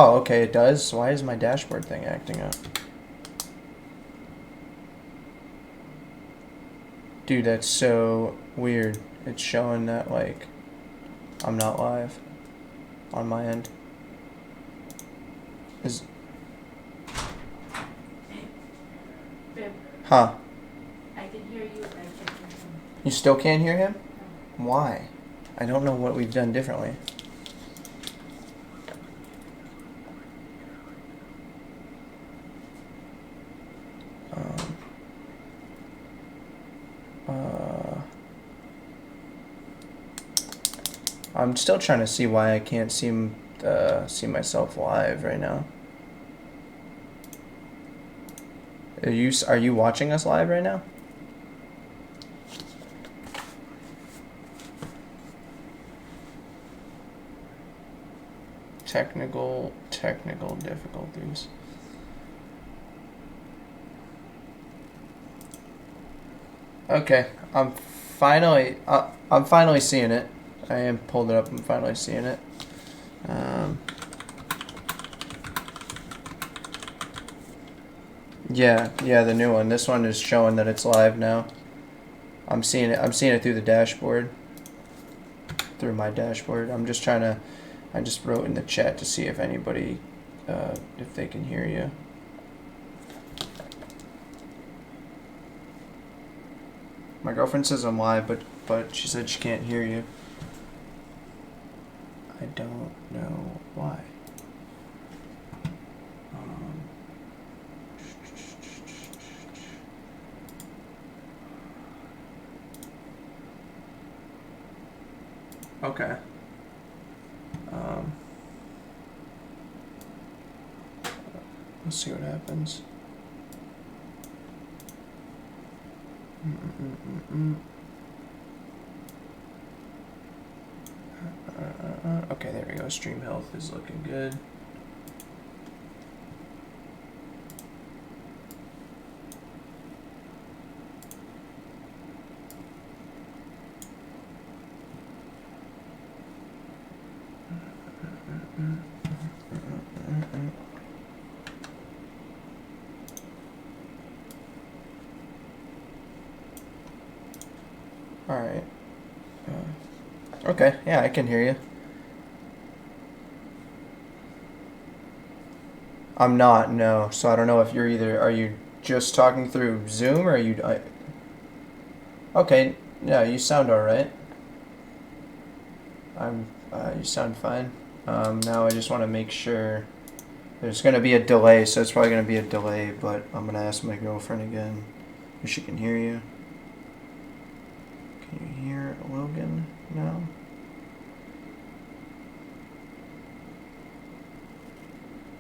Oh, okay, it does. Why is my dashboard thing acting up? Dude, that's so weird. It's showing that, like, I'm not live on my end. Is... Bib, Huh. I can hear you, but I can't hear him. You still can't hear him? Why? I don't know what we've done differently. I'm still trying to see why I can't see myself live right now. Are you watching us live right now? Technical difficulties. Okay, I'm finally seeing it. I am pulled it up. I'm finally seeing it. Yeah, the new one. This one is showing that it's live now. I'm seeing it. I'm seeing it through the dashboard. Through my dashboard. I'm just trying to. I just wrote in the chat to see if anybody, if they can hear you. My girlfriend says I'm live, but she said she can't hear you. I don't know why. Okay. Let's see what happens. Okay, there we go. Stream health is looking good. All right. Okay, yeah, I can hear you. I'm not, no. So I don't know if you're are you just talking through Zoom or are you... Okay, yeah, you sound all right. You sound fine. Now I just want to make sure there's going to be a delay, so it's probably going to be a delay, but I'm going to ask my girlfriend again if she can hear you. Can you hear Logan now?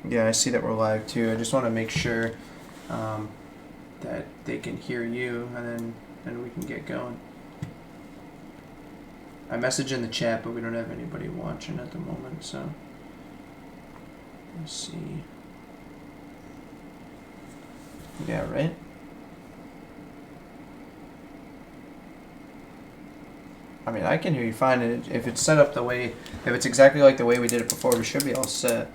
Yeah, I see that we're live too. I just want to make sure that they can hear you, and then we can get going. I message in the chat, but we don't have anybody watching at the moment, so let's see. Yeah, right? I mean, I can hear you fine. If it's set up the way, if it's exactly like the way we did it before, we should be all set.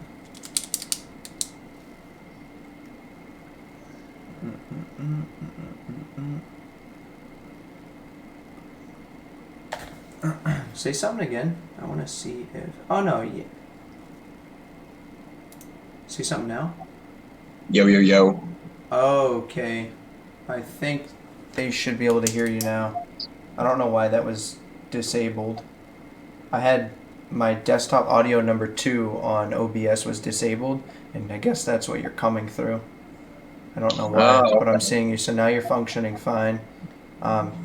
Say something again. I want to see if... Oh, no. Yeah. Say something now. Yo, yo, yo. Okay. I think they should be able to hear you now. I don't know why that was disabled. I had my desktop audio number 2 on OBS was disabled, and I guess that's what you're coming through. I don't know why, but I'm seeing you. So now you're functioning fine.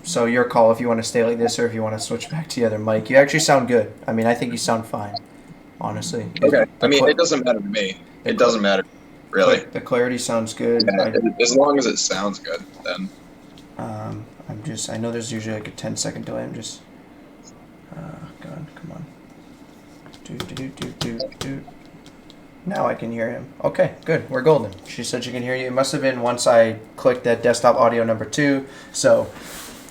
So your call if you want to stay like this or if you want to switch back to the other mic. You actually sound good. I mean, I think you sound fine, honestly. Okay. I mean, it doesn't matter to me. It doesn't matter, really. The clarity sounds good. Yeah, as long as it sounds good, then. I know there's usually like a 10-second delay. I'm just, God, come on. Now I can hear him. Okay, good. We're golden. She said she can hear you. It must have been once I clicked that desktop audio number 2. So,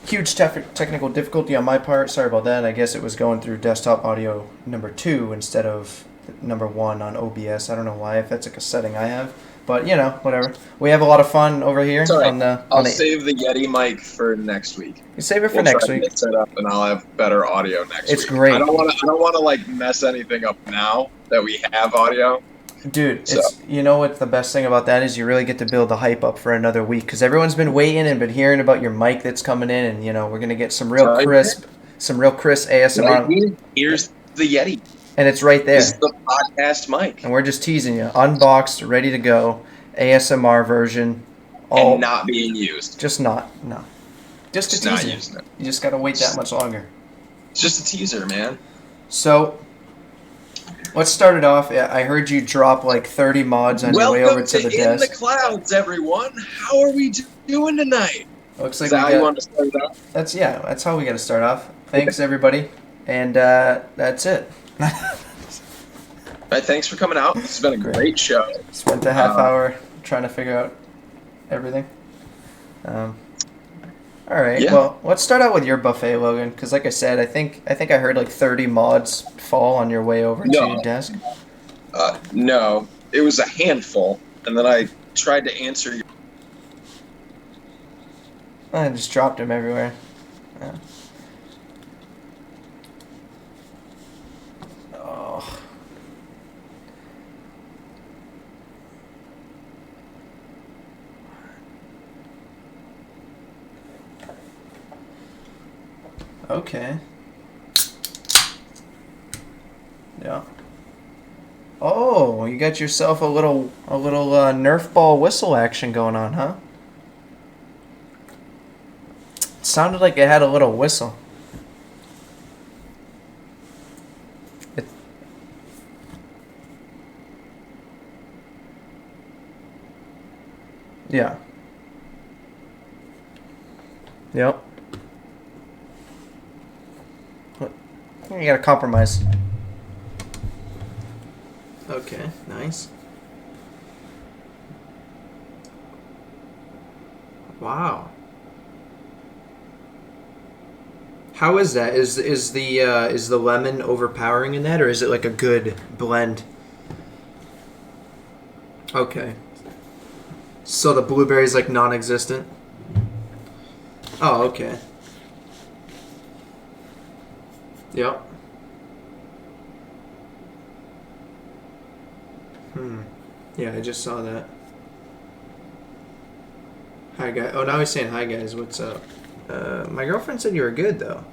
huge technical difficulty on my part. Sorry about that. I guess it was going through desktop audio number 2 instead of number 1 on OBS. I don't know why, if that's like a setting I have. But, you know, whatever. We have a lot of fun over here. It's all right. On the, I'll on the, save the Yeti mic for next week. you save it for We'll next try to week. get set up, and I'll have better audio next It's week. great. I don't want to like mess anything up now that we have audio. Dude, So. it's, you know what the best thing about that is? You really get to build the hype up for another week, because everyone's been waiting and been hearing about your mic that's coming in, and, you know, we're going to get some real crisp ASMR. Right, here's the Yeti. And it's right there. This is the podcast mic. And we're just teasing you. Unboxed, ready to go. ASMR version. And not being used. Just not. No. Just a not teaser. using it. You just got to wait that much longer. It's just a teaser, man. So, let's start it off. I heard you drop like 30 mods on your way over to the In desk. the Clouds, everyone. How are we doing tonight? Looks like is that how you want to start it off? That's how we got to start off. Thanks, everybody. And that's it. All right, thanks for coming out. It's been a great show. Spent a half hour trying to figure out everything. All right. Yeah. Well, let's start out with your buffet, Logan, because like I said, I think I heard like 30 mods fall on your way over to your desk. No, it was a handful, and then I tried to answer your. I just dropped them everywhere. Yeah. Oh. Okay. Yeah. Oh, you got yourself a little Nerf ball whistle action going on, huh? It sounded like it had a little whistle. Yeah. Yep. You gotta compromise. Okay, nice. Wow. How is that? Is the lemon overpowering in that, or is it like a good blend? Okay. So the blueberry's like non-existent? Oh, okay. Yep. Yeah, I just saw that. Hi, guys. Oh, now he's saying hi, guys. What's up? My girlfriend said you were good, though.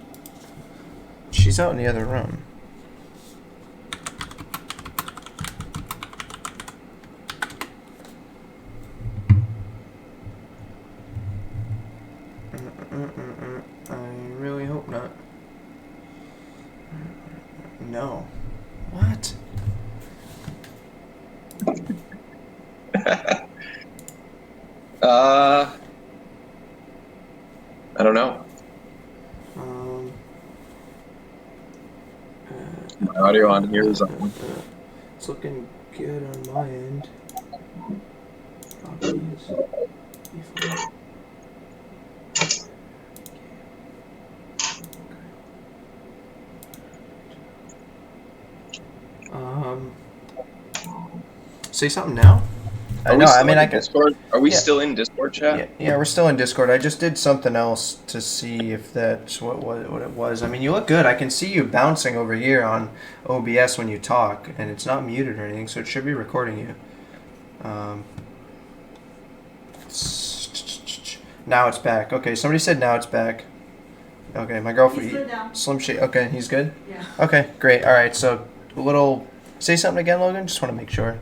She's out in the other room. I really hope not. No. What? I don't know. My audio on here is on. It's looking good on my end. Say something now. I know. I mean, I can. Discord? Are we still in Discord chat? Yeah, we're still in Discord. I just did something else to see if that's what it was. I mean, you look good. I can see you bouncing over here on OBS when you talk, and it's not muted or anything, so it should be recording you. Now it's back. Okay, somebody said now it's back. Okay, my girlfriend. He's good now. Slim Shady. Okay, he's good? Yeah. Okay, great. All right, so a little. Say something again, Logan? Just want to make sure.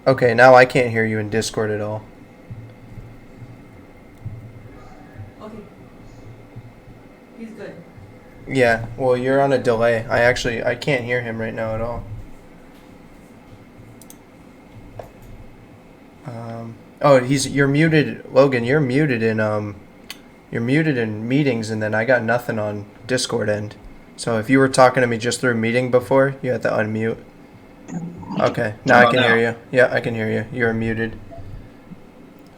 Okay, now I can't hear you in Discord at all. Okay. He's good. Yeah, well, you're on a delay. I can't hear him right now at all. You're muted, Logan. You're muted in meetings, and then I got nothing on Discord end. So if you were talking to me just through meeting before, you had to unmute. Okay, now I can hear you. Yeah, I can hear you. You're muted.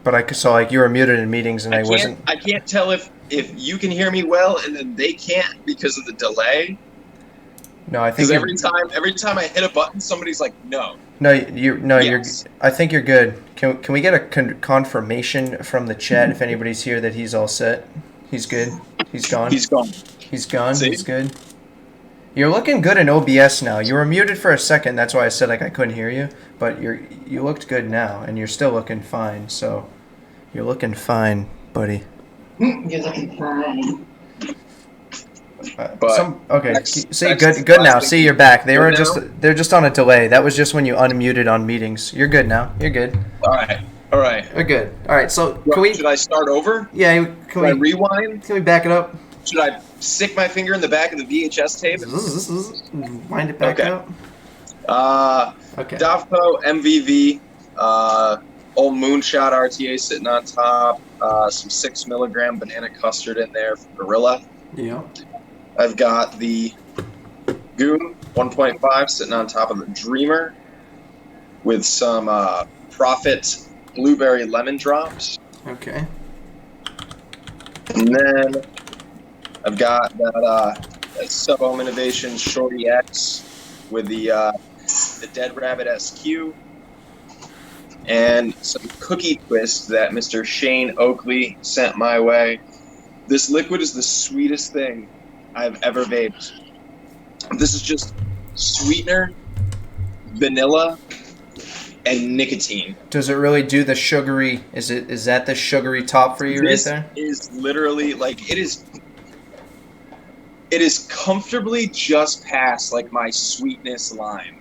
But so you were muted in meetings, and I wasn't. I can't tell if you can hear me well, and then they can't because of the delay. No, I think Because every time I hit a button, somebody's like, no. No, you're. Yes. I think you're good. Can we get a confirmation from the chat if anybody's here that he's all set? He's good. He's gone. He's gone. He's gone. See? He's good. You're looking good in OBS now. You were muted for a second. That's why I said like I couldn't hear you. But you looked good now, and you're still looking fine. So you're looking fine, buddy. You're looking fine. But okay. next- See, next good now. thing- See, you're back. Good They're just on a delay. That was just when you unmuted on meetings. You're good now. You're good. All right. We're good. All right. So can we? Should I start over? Yeah. Should I rewind? Can we back it up? Should I stick my finger in the back of the VHS tape? Wind it back Okay. up. Okay. Davpo MVV, old Moonshot RTA sitting on top, some 6 milligram banana custard in there from Gorilla. Yeah. I've got the Goon 1.5 sitting on top of the Dreamer with some Prophet Blueberry Lemon Drops. Okay. And then I've got that Sub-Ohm Innovation Shorty X with the Dead Rabbit SQ and some cookie twists that Mr. Shane Oakley sent my way. This liquid is the sweetest thing I've ever vaped. This is just sweetener, vanilla, and nicotine. Does it really do the sugary? Is that the sugary top for you This right there? is literally like it is comfortably just past like my sweetness line.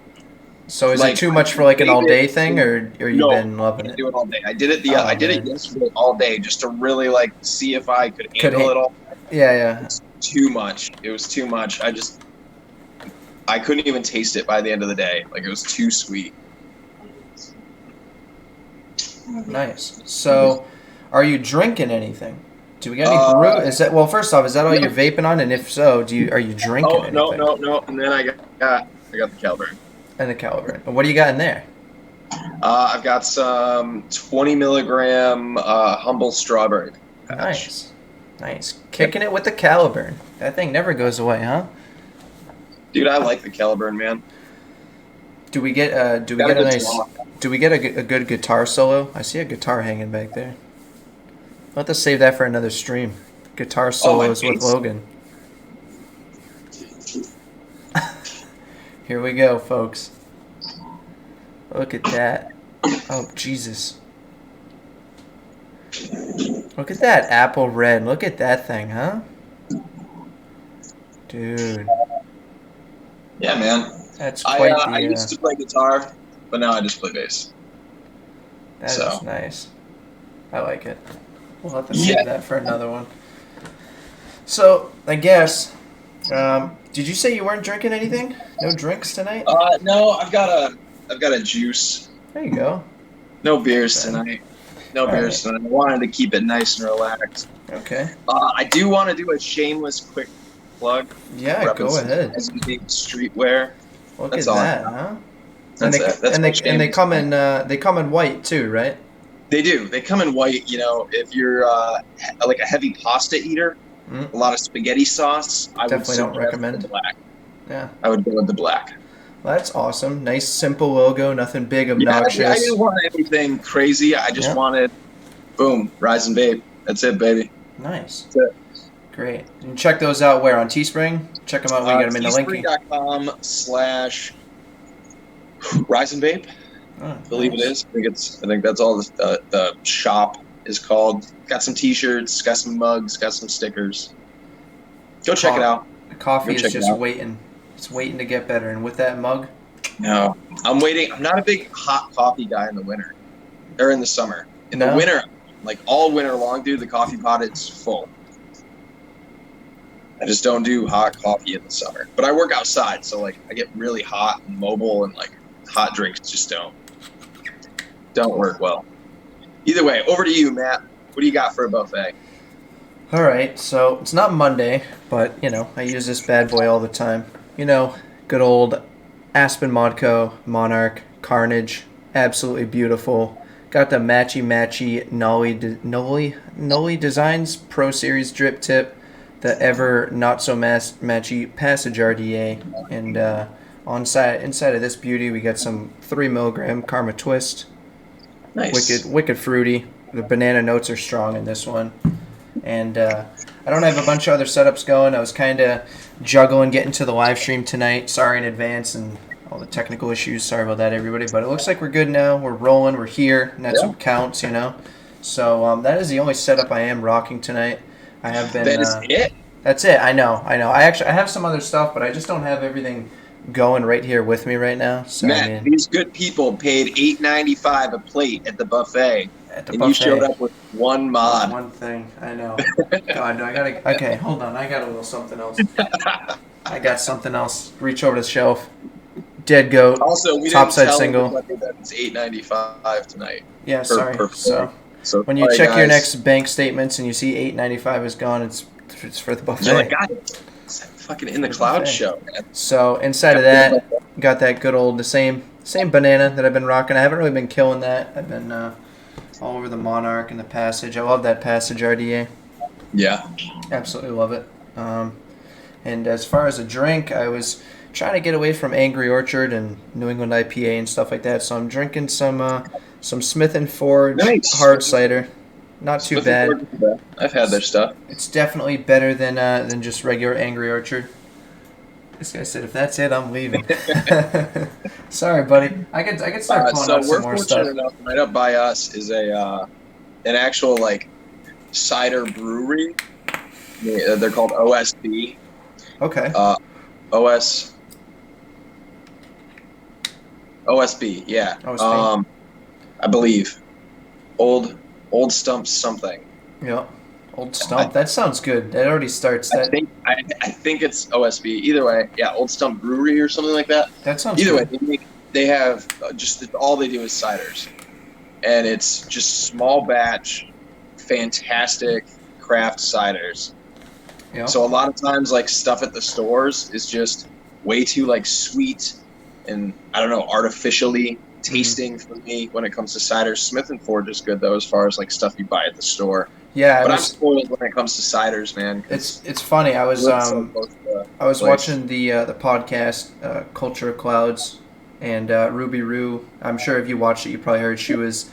So is like, it too much for like an all day vape it- thing, or you've No, been I loving didn't it? do it all day. I did it Oh, I did it man. yesterday all day just to really like see if I could handle ha- it all. Yeah. Too much. It was too much. I couldn't even taste it by the end of the day. Like it was too sweet. Nice. So, are you drinking anything? Do we get any brew? Is that first off, is that all no. you're vaping on? And if so, are you drinking Oh anything? no. And then I got the Caliburn. And the Caliburn. And what do you got in there? I've got some 20 milligram humble strawberry patch. Nice. Kicking it with the Caliburn. That thing never goes away, huh? Dude, I like the Caliburn, man. Do we get a good guitar solo? I see a guitar hanging back there. I'll have to save that for another stream. Guitar solos with face. Logan. Here we go, folks. Look at that. Oh, Jesus. Look at that apple red. Look at that thing, huh? Dude. Yeah, man. That's quite I used to play guitar, but now I just play bass. That is So. nice. I like it. We'll have to Yeah. save that for another one. So, I guess, did you say you weren't drinking anything? No drinks tonight? No, I've got a juice. There you go. No beers Okay. tonight. No All beers tonight. I wanted to keep it nice and relaxed. Okay. I do want to do a shameless quick plug. Yeah, go ahead. As you think streetwear. Look That's at all I that, got. huh? That's and it. That's and my they come in white too, right? They do. They come in white. You know, if you're like a heavy pasta eater, Mm. a lot of spaghetti sauce, I Definitely don't would suggest recommend. the black. Yeah. I would go with the black. Well, that's awesome. Nice, simple logo. Nothing big, Yeah, obnoxious. I didn't want anything crazy. I just Yeah. wanted, boom, Rise and Vape. That's it, baby. Nice. That's it. Great. And check those out where on Teespring. Check them out. We got them in the link. Teespring.com/Rise and Vape. Oh, I believe nice. it is. I think that's all the shop is called. Got some T-shirts, got some mugs, got some stickers. Go check it out. The coffee Go is check it just out. waiting. It's waiting to get better. And with that mug, No, I'm waiting. I'm not a big hot coffee guy in the winter or in the summer. In the No? winter, like all winter long, dude, the coffee pot is full. I just don't do hot coffee in the summer. But I work outside, so like I get really hot and mobile, and like hot drinks just don't work well. Either way, over to you, Matt. What do you got for a buffet? all right. So it's not Monday, but I use this bad boy all the time. Good old Aspen Modco Monarch Carnage, absolutely beautiful. Got the matchy Nolly Designs Pro Series drip tip. the ever not so matchy Passage RDA, and inside of this beauty we got some 3 mg Karma Twist. Nice. Wicked fruity. The banana notes are strong in this one, and I don't have a bunch of other setups going. I was kind of juggling getting to the live stream tonight. Sorry in advance and all the technical issues. Sorry about that, everybody. But it looks like we're good now. We're rolling. We're here, and that's what counts, you know. So that is the only setup I am rocking tonight. I have been. That is it. That's it. I know. I have some other stuff, but I just don't have everything going right here with me right now. So Matt, these good people paid $8.95 a plate at the buffet, you showed up with one mod. One thing. I know. God, I gotta. Okay, hold on. I got a little something else. I got something else. Reach over to the shelf. Dead Goat. Also, we topside didn't tell single. that it's $8.95 tonight. Yeah, sorry. So when you sorry, check guys. your next bank statements and you see $8.95 is gone, it's for the buffet. You're like, God, it's fucking in the cloud show, man. So inside of that, got that good old the same banana that I've been rocking. I haven't really been killing that. I've been all over the Monarch and the Passage. I love that Passage RDA. Yeah. Absolutely love it. And as far as a drink, I was trying to get away from Angry Orchard and New England IPA and stuff like that. So I'm drinking some Smith and Forge hard cider. Not too bad. I've had their stuff. It's definitely better than just regular Angry Orchard. This guy said, "If that's it, I'm leaving." Sorry, buddy. I could start pulling out some more stuff. So we're fortunate enough. Right up by us is an actual like cider brewery. Yeah, they're called OSB. Okay. OSB. Yeah. OSB. I believe. Old Stump something. Yep. Old Stump. That sounds good. That already starts. I think it's OSB. Either way, yeah, Old Stump Brewery or something like that. That sounds. Either good. way, they have just all they do is ciders, and it's just small batch, fantastic craft ciders. Yep. So a lot of times, like stuff at the stores is just way too like sweet and I don't know, artificially tasting for me when it comes to ciders. Smith and Forge is good though, as far as like stuff you buy at the store. Yeah, but I'm spoiled when it comes to ciders, man. It's funny. I was watching the podcast Culture of Clouds, and Ruby Roo. I'm sure if you watched it, you probably heard she was.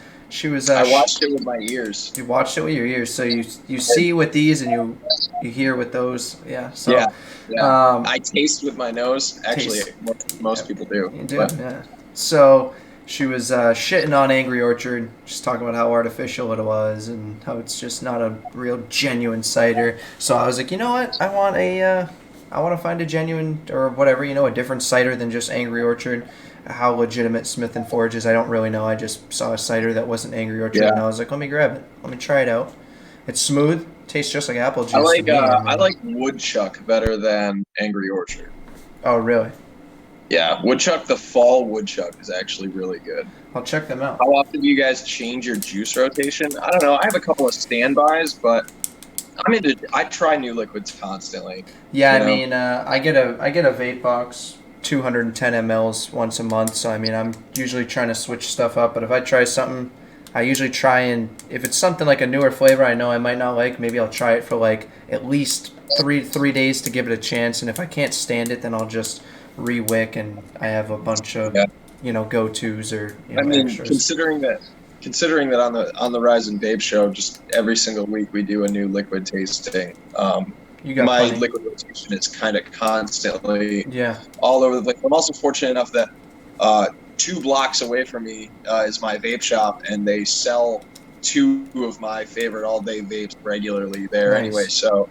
I watched it with my ears. You watched it with your ears, so you see with these and you hear with those. Yeah. So, yeah. I taste with my nose. Actually, most people do. You do. Yeah. So. She was shitting on Angry Orchard, just talking about how artificial it was and how it's just not a real genuine cider. So I was like, you know what? I want to find a genuine or whatever, a different cider than just Angry Orchard. How legitimate Smith and Forge is, I don't really know. I just saw a cider that wasn't Angry Orchard, and I was like, let me grab it. Let me try it out. It's smooth. Tastes just like apple juice. I like Woodchuck better than Angry Orchard. Oh, really? Yeah, Woodchuck, the fall Woodchuck is actually really good. I'll check them out. How often do you guys change your juice rotation? I don't know. I have a couple of standbys, but I try new liquids constantly. Yeah, I mean, I get a vape box, 210 mLs once a month. So I mean, I'm usually trying to switch stuff up. But if I try something, I usually try and if it's something like a newer flavor I know I might not like, maybe I'll try it for like at least three days to give it a chance. And if I can't stand it, then I'll just re-wick, and I have a bunch of go-tos or extras. considering that on the Rise and Vape show, just every single week we do a new liquid tasting. My liquid rotation is kind of constantly all over the place. I'm also fortunate enough that 2 blocks away from me is my vape shop, and they sell 2 of my favorite all-day vapes regularly there anyway. So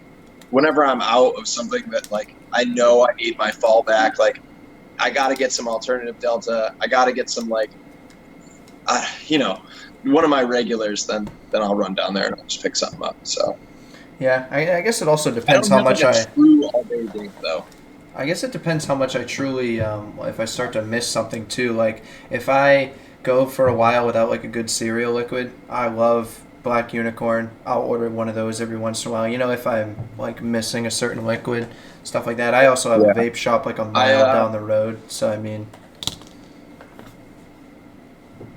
whenever I'm out of something that like I know I need my fallback, like I got to get some alternative Delta, I got to get some like one of my regulars, then I'll run down there and I'll just pick something up. So yeah, I guess it also depends how much true all-day vape though. I guess it depends how much I truly if I start to miss something too. Like if I go for a while without like a good cereal liquid, I love Black Unicorn. I'll order one of those every once in a while. If I'm like missing a certain liquid, stuff like that. I also have a vape shop like a mile down the road. So I mean,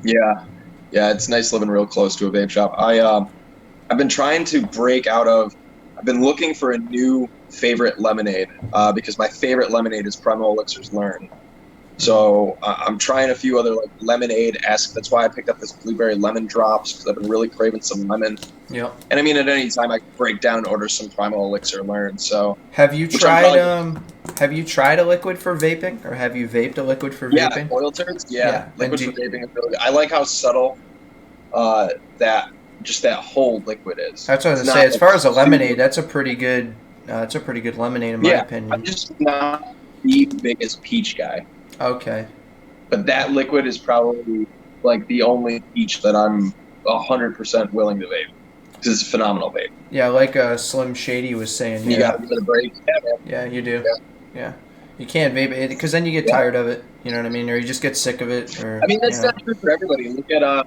yeah, it's nice living real close to a vape shop. I've been trying to break out of. I've been looking for a new favorite lemonade because my favorite lemonade is Primal Elixir's Learn. So I'm trying a few other like lemonade-esque. That's why I picked up this blueberry lemon drops because I've been really craving some lemon. Yep. And I mean, at any time I can break down and order some Primal Elixir Learn. So Have you which I'm tried probably- have you tried a liquid for vaping, or have you vaped a liquid for yeah, vaping? oil turds. Yeah. Yeah, liquid And for vaping is really good. I like how subtle that just that whole liquid is. That's what I was It's gonna say. not, As like, far as a lemonade, super- that's a pretty good. It's a pretty good lemonade in my yeah, opinion. I'm just not the biggest peach guy. Okay. But that liquid is probably like the only peach that I'm 100% willing to vape because it's a phenomenal vape. Yeah, like Slim Shady was saying. And you Yeah. got to give it a break. Yeah, man. Yeah, you do. Yeah. Yeah. You can't vape it because then you get Yeah. tired of it. You know what I mean? Or you just get sick of it. Or I mean, that's you know. not true for everybody. Look at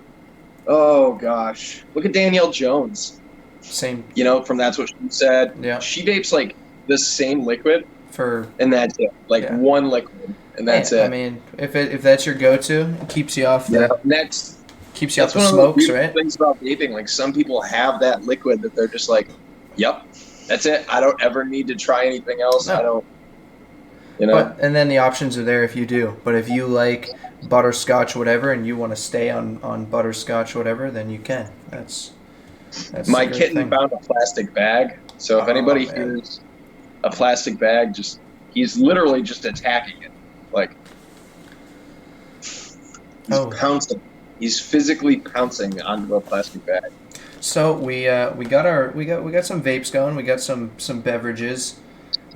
oh gosh, look at Danielle Jones. Same You know, from That's What She Said. Yeah. She vapes like the same liquid, for. and that's it. Like Yeah. one liquid, and that's I it. mean, if that's your go-to, it keeps you off the Yeah. Next. keeps you off That's the one of the smokes, beautiful right? things about vaping. Like some people have that liquid that they're just like, "Yep, that's it. I don't ever need to try anything else. No. I don't." You know. But and then the options are there if you do. But if you like butterscotch whatever and you want to stay on butterscotch whatever, then you can. That's My the great kitten thing. found a plastic bag. So if Oh, anybody man. hears a plastic bag, he's literally just attacking it. Like he's Oh. pouncing. He's physically pouncing onto a plastic bag. So we got some vapes going. We got some beverages.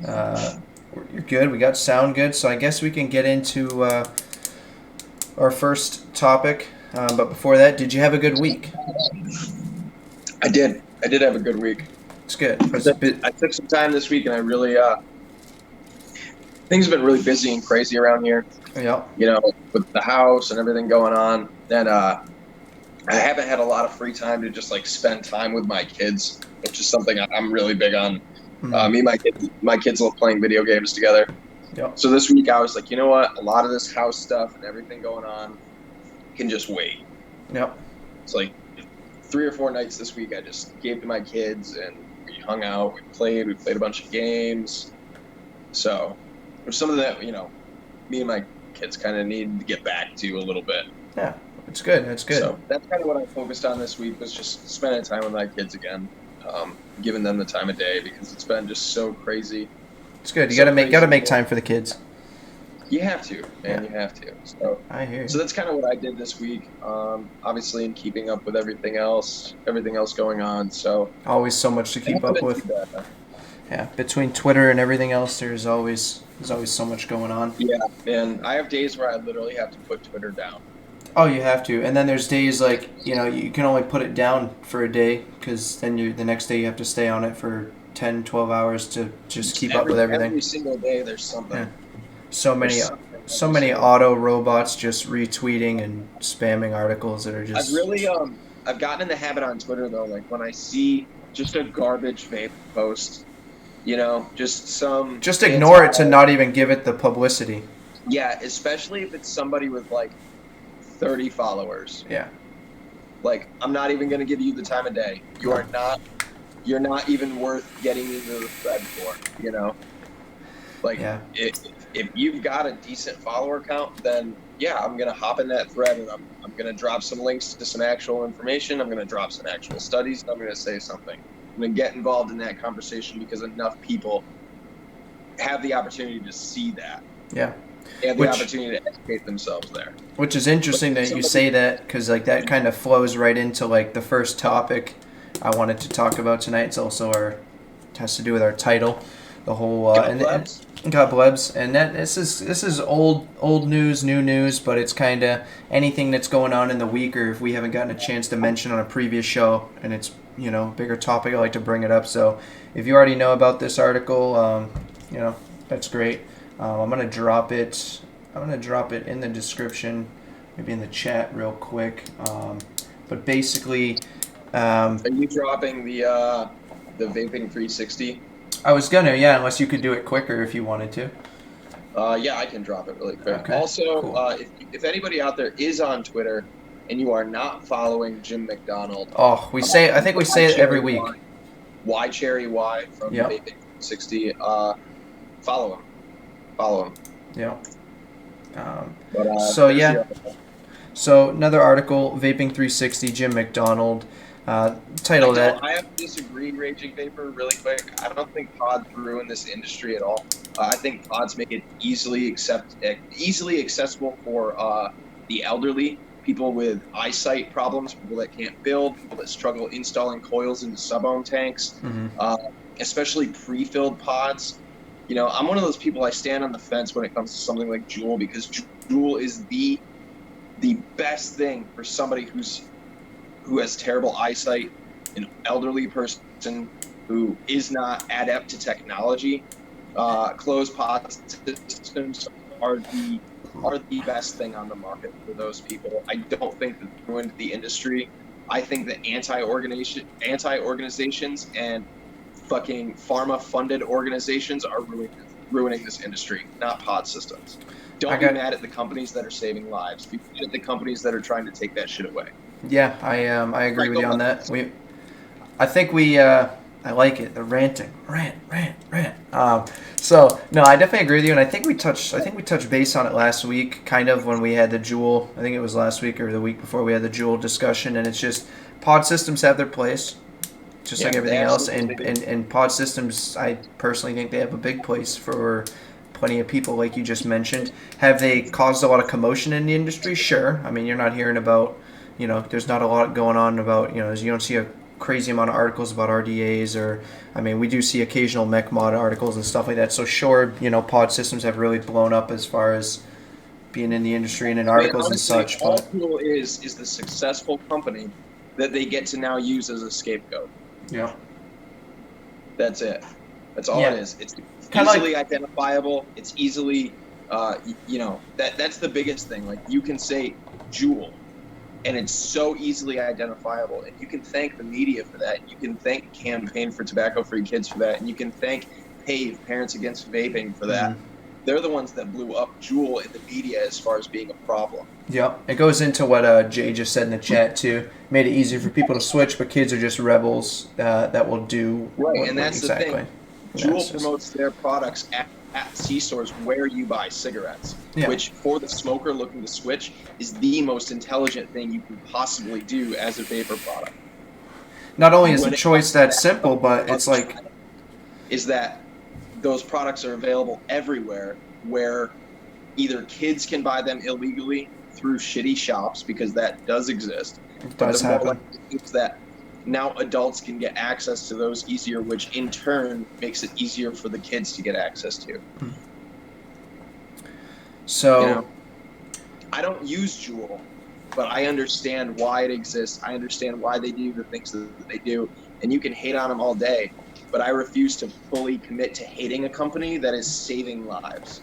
You're good. We got sound good. So I guess we can get into our first topic. But before that, did you have a good week? I did. I did have a good week. It's good. I took some time this week, and I really things have been really busy and crazy around here. Yeah. You know, with the house and everything going on, and I haven't had a lot of free time to just like spend time with my kids, which is something I'm really big on. Me and my kids love playing video games together. Yep. So this week I was like, you know what? A lot of this house stuff and everything going on can just wait. Yep. It's like 3 or 4 nights this week I just gave to my kids and we hung out, we played a bunch of games. So there's some of that, you know, me and my kids kind of need to get back to a little bit. Yeah. It's good. That's good. So that's kind of what I focused on this week, was just spending time with my kids again, giving them the time of day because it's been just so crazy. It's good. You So gotta make crazy. time for the kids. You have to, man. Yeah. You have to. So I hear you. that's kind of what I did this week. Obviously, in keeping up with everything else going on. So Always so much to keep up with. Yeah, between Twitter and everything else, there's always so much going on. Yeah, and I have days where I literally have to put Twitter down. Oh, you have to, and then there's days like you can only put it down for a day because then the next day you have to stay on it for 10, 12 hours to just keep up with everything. Every single day, there's something. Yeah. So many There's auto robots just retweeting and spamming articles that are just. I've really I've gotten in the habit on Twitter though, like when I see just a garbage vape post, you know, just ignore it to not even give it the publicity. Yeah, especially if it's somebody with like 30 followers. Yeah. Like, I'm not even going to give you the time of day. You're not even worth getting into the thread for, you know? Like, Yeah. if you've got a decent follower count, then yeah, I'm going to hop in that thread and I'm going to drop some links to some actual information. I'm going to drop some actual studies and I'm going to say something. I'm going to get involved in that conversation because enough people have the opportunity to see that. Yeah. They have the opportunity to educate themselves there. Which is interesting that you say that because like that kind of flows right into like the first topic I wanted to talk about tonight. It's also has to do with our title, the whole got Blebs, and that this is old news, new news, but it's kind of anything that's going on in the week or if we haven't gotten a chance to mention on a previous show and it's bigger topic, I like to bring it up. So if you already know about this article, that's great. I'm gonna drop it in the description, maybe in the chat real quick. But basically, are you dropping the vaping 360? I was gonna, yeah, unless you could do it quicker if you wanted to. Yeah, I can drop it really quick. Okay, Also, cool. If anybody out there is on Twitter and you are not following Jim McDonald, Oh, I think we say it every week. Y Cherry Y from Yep. Vaping 60. Follow him. Yeah. But So there's yeah. the article. So another article, Vaping 360, Jim McDonald. Title of that. I have to disagree, Raging Vapor, really quick. I don't think pods ruin this industry at all. I think pods make it easily accessible for the elderly, people with eyesight problems, people that can't build, people that struggle installing coils into sub-ohm tanks, Mm-hmm. especially pre-filled pods. You know, I'm one of those people. I stand on the fence when it comes to something like Juul, because Juul is the best thing for somebody who has terrible eyesight, an elderly person who is not adept to technology. Closed pod systems are the best thing on the market for those people. I don't think that ruined the industry. I think that anti-organizations and fucking pharma-funded organizations are ruining this industry, not pod systems. Don't be mad at the companies that are saving lives. Be mad at the companies that are trying to take that shit away. Yeah, I agree with you on that. I like it. The ranting, rant. So no, I definitely agree with you, and I think we touched base on it last week, kind of when we had the Juul. I think it was last week or the week before we had the Juul discussion, and it's just pod systems have their place, just like everything else, and pod systems, I personally think they have a big place for plenty of people, like you just mentioned. Have they caused a lot of commotion in the industry? Sure. I mean, you're not hearing about, there's not a lot going on about, you don't see a crazy amount of articles about RDAs, or, I mean, we do see occasional mech mod articles and stuff like that. So sure, pod systems have really blown up as far as being in the industry and in articles and such. All But Juul is the successful company that they get to now use as a scapegoat. yeah, that's it. That's all it is. It's Kinda easily identifiable. It's easily, that's the biggest thing. Like, you can say Juul, and it's so easily identifiable. And you can thank the media for that. You can thank Campaign for Tobacco-Free Kids for that. And you can thank PAVE, Parents Against Vaping, for that. Mm-hmm. They're the ones that blew up Juul in the media as far as being a problem. Yep. It goes into what Jay just said in the chat, too. Made it easier for people to switch, but kids are just rebels that will do... Right, and that's exactly the thing. Juul promotes their products at C-stores where you buy cigarettes, which for the smoker looking to switch is the most intelligent thing you can possibly do as a vapor product. Not only is the choice that simple, but it's like... is that those products are available everywhere, where either kids can buy them illegally through shitty shops, because that does exist. It does happen. It's that now adults can get access to those easier, which in turn makes it easier for the kids to get access to. So, I don't use Juul, but I understand why it exists. I understand why they do the things that they do, and you can hate on them all day, but I refuse to fully commit to hating a company that is saving lives.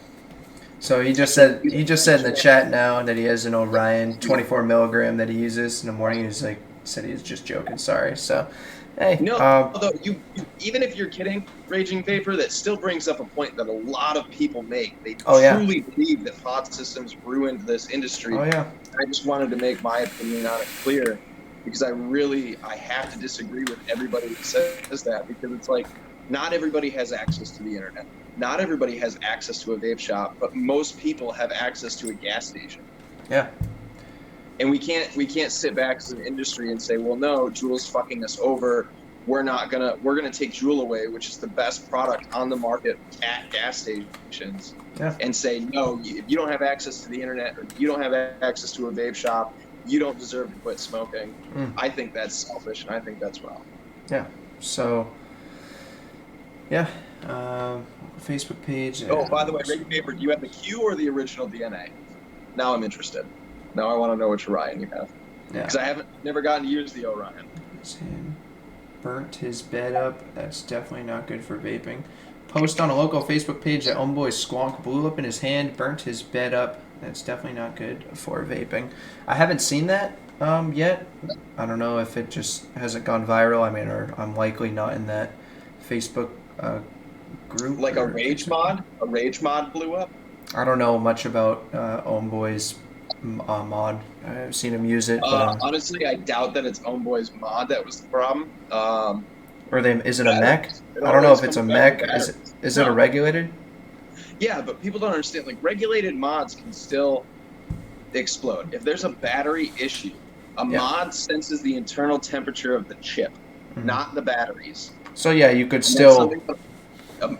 So he just said in the chat now that he has an Orion 24 milligram that he uses in the morning. He's like, said he's just joking. Sorry. So, hey. No, although you even if you're kidding, Raging Vapor, that still brings up a point that a lot of people make. They truly believe that pod systems ruined this industry. Oh yeah. I just wanted to make my opinion on it clear, because I have to disagree with everybody that says that, because it's like, not everybody has access to the internet. Not everybody has access to a vape shop, but most people have access to a gas station. Yeah. And we can't sit back as an industry and say, well, no, Juul's fucking us over. We're gonna take Juul away, which is the best product on the market at gas stations, and say, no, if you don't have access to the internet, or you don't have access to a vape shop, you don't deserve to quit smoking. I think that's selfish, and I think that's wrong. Yeah. So, yeah. Facebook page. Oh, by the way, Raging Vapor, do you have the Q or the original DNA? Now I'm interested. Now I want to know which Orion you have. Yeah. Because I never gotten to use the Orion. Burnt his bed up. That's definitely not good for vaping. Post on a local Facebook page that Homeboy's squonk blew up in his hand, burnt his bed up. That's definitely not good for vaping. I haven't seen that yet. I don't know if it just hasn't gone viral. I mean, or I'm likely not in that Facebook group. Like a rage mod? A rage mod blew up? I don't know much about Homeboy's mod. I've seen him use it. But, honestly, I doubt that it's Homeboy's mod that was the problem. Or is it a mech? It I don't know always if it's a comes back mech. to Is it a No. regulated? Yeah, but people don't understand. Like, regulated mods can still explode. If there's a battery issue, a Yeah. mod senses the internal temperature of the chip, Mhm. not the batteries. So yeah, you could And still.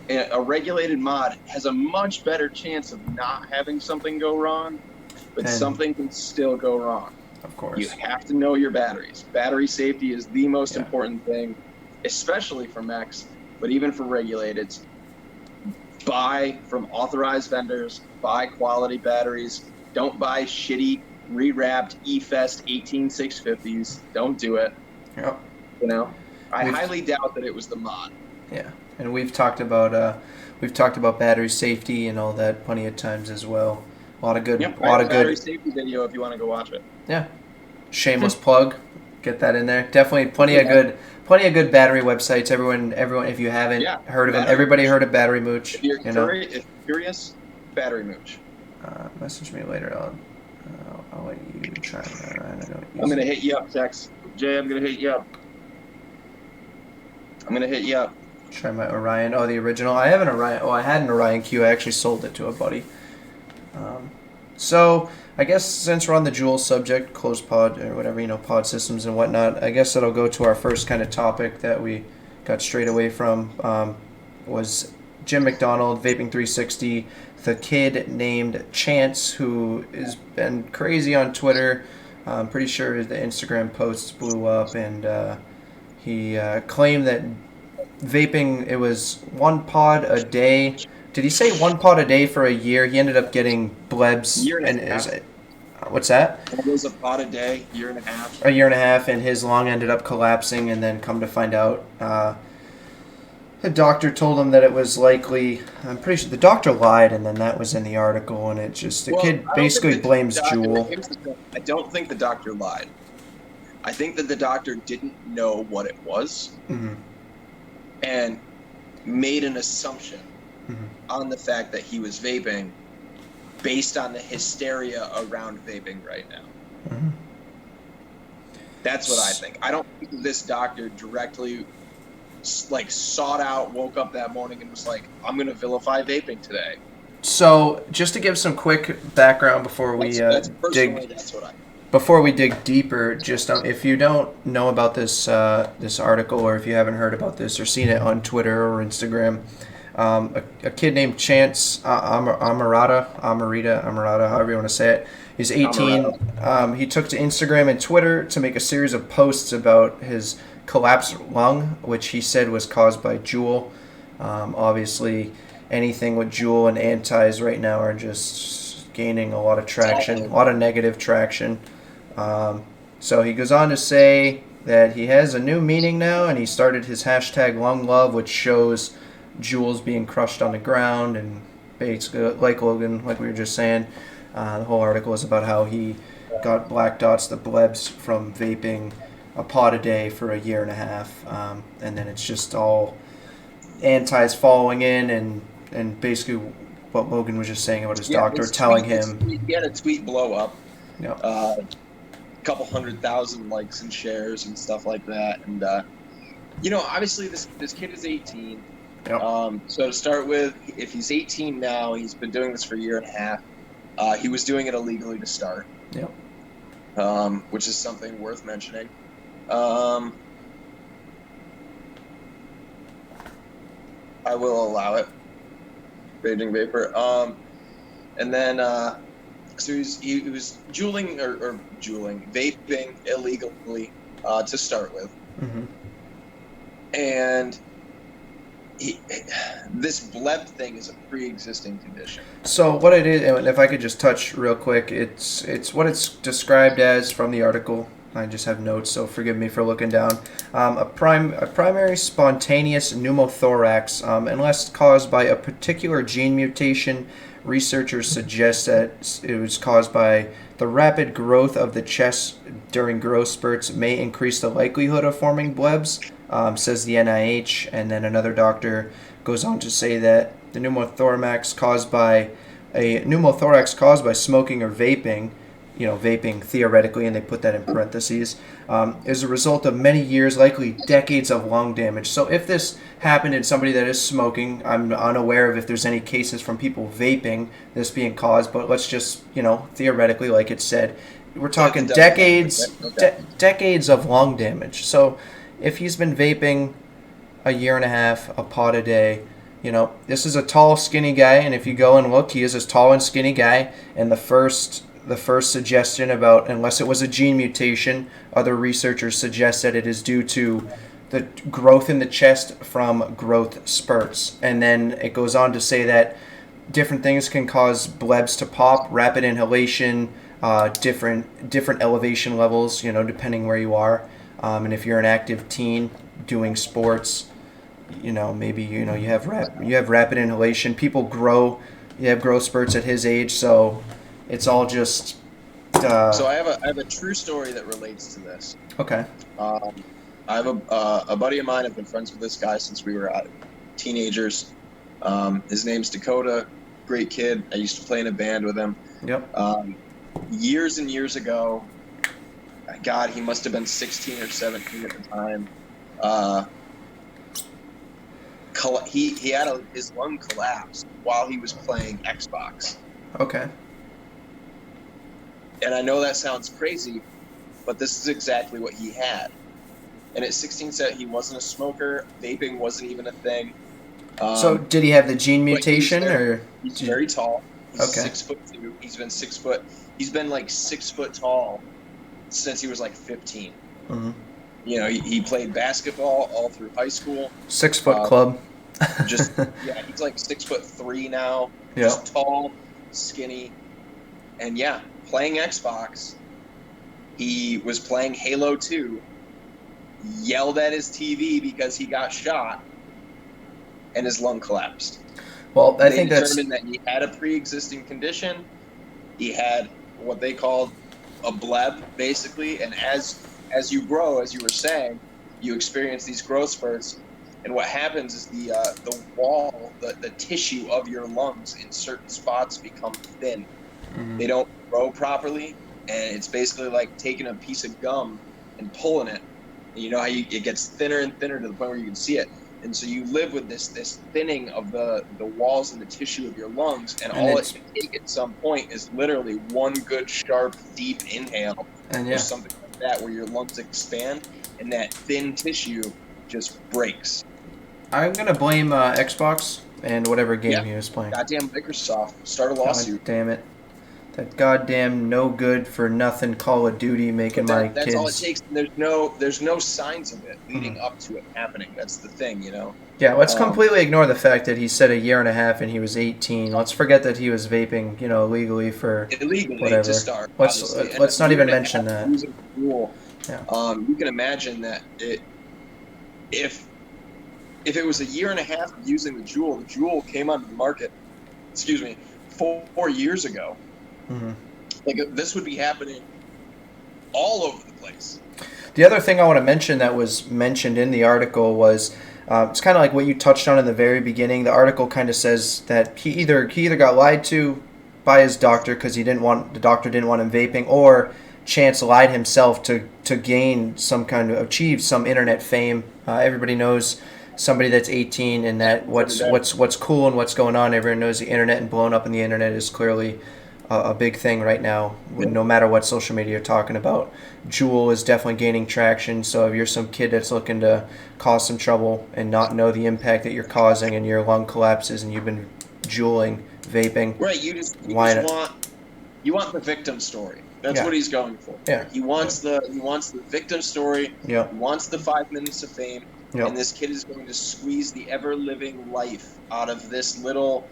a regulated mod has a much better chance of not having something go wrong, but Then, something can still go wrong. of course. You have to know your batteries. Battery safety is the most Yeah. important thing, especially for mechs, but even for regulateds. Buy from authorized vendors, buy quality batteries. Don't buy shitty, rewrapped eFest 18650s. Don't do it. Yep. You know, I We've- highly doubt that it was the mod. Yeah, and we've talked about battery safety and all that plenty of times as well. A lot of good, Yep, a lot of battery good. safety video if you want to go watch it. Yeah, shameless plug. Get that in there. Definitely plenty of good battery websites. Everyone, if you haven't heard of them, Battery everybody Mooch. heard of Battery Mooch. If you're You know, curious, Battery Mooch. message me later. I'll let you try that. I don't I'm gonna hit you up, Tex. Jay, I'm gonna hit you up. I'm gonna hit you up. Try my Orion. Oh, the original. I have an Orion. Oh, I had an Orion Q. I actually sold it to a buddy. So I guess since we're on the Joule subject, closed pod or whatever, pod systems and whatnot, I guess that'll go to our first kind of topic that we got straight away from was Jim McDonald, Vaping 360, the kid named Chance, who has been crazy on Twitter. I'm pretty sure the Instagram posts blew up, and he claimed that vaping, it was 1 pod a day. Did he say 1 pod a day for a year? He ended up getting Blebs. Year and a half. What's that? It was a pod a day, year and a half. A year and a half, and his lung ended up collapsing, and then come to find out, the doctor told him that it was likely. I'm pretty sure the doctor lied, and then that was in the article, and it just kid basically blames Joule. I don't think the doctor lied. I think that the doctor didn't know what it was, and made an assumption on the fact that he was vaping based on the hysteria around vaping right now. That's what I think. I don't think this doctor directly sought out, woke up that morning and was like, I'm going to vilify vaping today. So just to give some quick background before we that's what I before we dig deeper, just if you don't know about this this article, or if you haven't heard about this or seen it on Twitter or Instagram, a kid named Chance Amarada, however you want to say it. He's 18. He took to Instagram and Twitter to make a series of posts about his collapsed lung, which he said was caused by Joule. Obviously, anything with Joule and antis right now are just gaining a lot of traction, a lot of negative traction. So he goes on to say that he has a new meaning now, and he started his hashtag Lung Love, which shows Joules being crushed on the ground, and basically, like Logan, like we were just saying, the whole article is about how he got black dots, the Blebs, from vaping a pod a day for a year and a half, and then it's just all antis following in, and basically what Logan was just saying about his doctor telling him. He had a tweet blow up. Yep. A couple 100,000 likes and shares and stuff like that, and obviously this kid is 18. Yep. So to start with, if he's 18 now, he's been doing this for a year and a half. He was doing it illegally to start. Yep. Which is something worth mentioning. I will allow it. Raging vapor. And then so he was vaping illegally to start with. And this Bleb thing is a pre-existing condition. So what it is, and if I could just touch real quick, it's what it's described as from the article. I just have notes, so forgive me for looking down. A primary spontaneous pneumothorax, unless caused by a particular gene mutation. Researchers suggest that it was caused by the rapid growth of the chest during growth spurts may increase the likelihood of forming Blebs, says the NIH. And then another doctor goes on to say that the pneumothorax caused by smoking or vaping vaping theoretically, and they put that in parentheses, is a result of many years, likely decades of lung damage. So if this happened in somebody that is smoking, I'm unaware of if there's any cases from people vaping this being caused, but let's just, theoretically, like it said, we're talking decades of lung damage. So if he's been vaping a year and a half, a pot a day, this is a tall, skinny guy, and if you go and look, he is a tall and skinny guy, and the first suggestion about, unless it was a gene mutation, other researchers suggest that it is due to the growth in the chest from growth spurts. And then it goes on to say that different things can cause blebs to pop, rapid inhalation, different elevation levels, depending where you are. And if you're an active teen doing sports, maybe you have rapid inhalation. People you have growth spurts at his age, so it's all just. So I have a true story that relates to this. Okay. I have a buddy of mine. I've been friends with this guy since we were teenagers. His name's Dakota. Great kid. I used to play in a band with him. Yep. Years and years ago, God, he must have been 16 or 17 at the time. He had his lung collapse while he was playing Xbox. Okay. And I know that sounds crazy, but this is exactly what he had. And at 16, he wasn't a smoker. Vaping wasn't even a thing. So did he have the gene mutation, he's very tall. He's okay. 6'2". He's been 6 foot. He's been like 6 foot tall since he was like 15. Mm-hmm. He played basketball all through high school. 6 foot club. He's like 6'3" now. Yeah. Just tall, skinny, and playing Xbox. He was playing Halo 2. Yelled at his TV because he got shot, and his lung collapsed. Well, I they think that's determined that he had a pre-existing condition. He had what they called a bleb, basically, and as you grow, as you were saying, you experience these growth spurts, and what happens is the wall, the tissue of your lungs in certain spots become thin. Mm-hmm. They don't grow properly, and it's basically like taking a piece of gum and pulling it. And you know how it gets thinner and thinner to the point where you can see it. And so you live with this thinning of the walls and the tissue of your lungs, and all it can take at some point is literally one good, sharp, deep inhale or something like that, where your lungs expand and that thin tissue just breaks. I'm going to blame Xbox and whatever game he was playing. Goddamn Microsoft. Start a lawsuit. God damn it. That goddamn no good for nothing Call of Duty making my kids. That's all it takes. There's no signs of it leading up to it happening. That's the thing, Yeah, let's completely ignore the fact that he said a year and a half and he was 18. Let's forget that he was vaping, illegally whatever. To start. Let's not even mention that. You can imagine that if it was a year and a half of using the Juul came onto the market, 4 years ago. Mm-hmm. Like, this would be happening all over the place. The other thing I want to mention that was mentioned in the article was it's kind of like what you touched on in the very beginning. The article kind of says that he either got lied to by his doctor because the doctor didn't want him vaping, or Chance lied himself to achieve some internet fame. Everybody knows somebody that's 18 and that what's cool and what's going on. Everyone knows the internet, and blowing up in the internet is clearly a big thing right now, no matter what social media you're talking about. Juul is definitely gaining traction, so if you're some kid that's looking to cause some trouble and not know the impact that you're causing and your lung collapses and you've been juuling, vaping, right, you want the victim story. That's what he's going for. Yeah. He wants the victim story. Yeah. He wants the 5 minutes of fame. Yep. And this kid is going to squeeze the ever-living life out of this little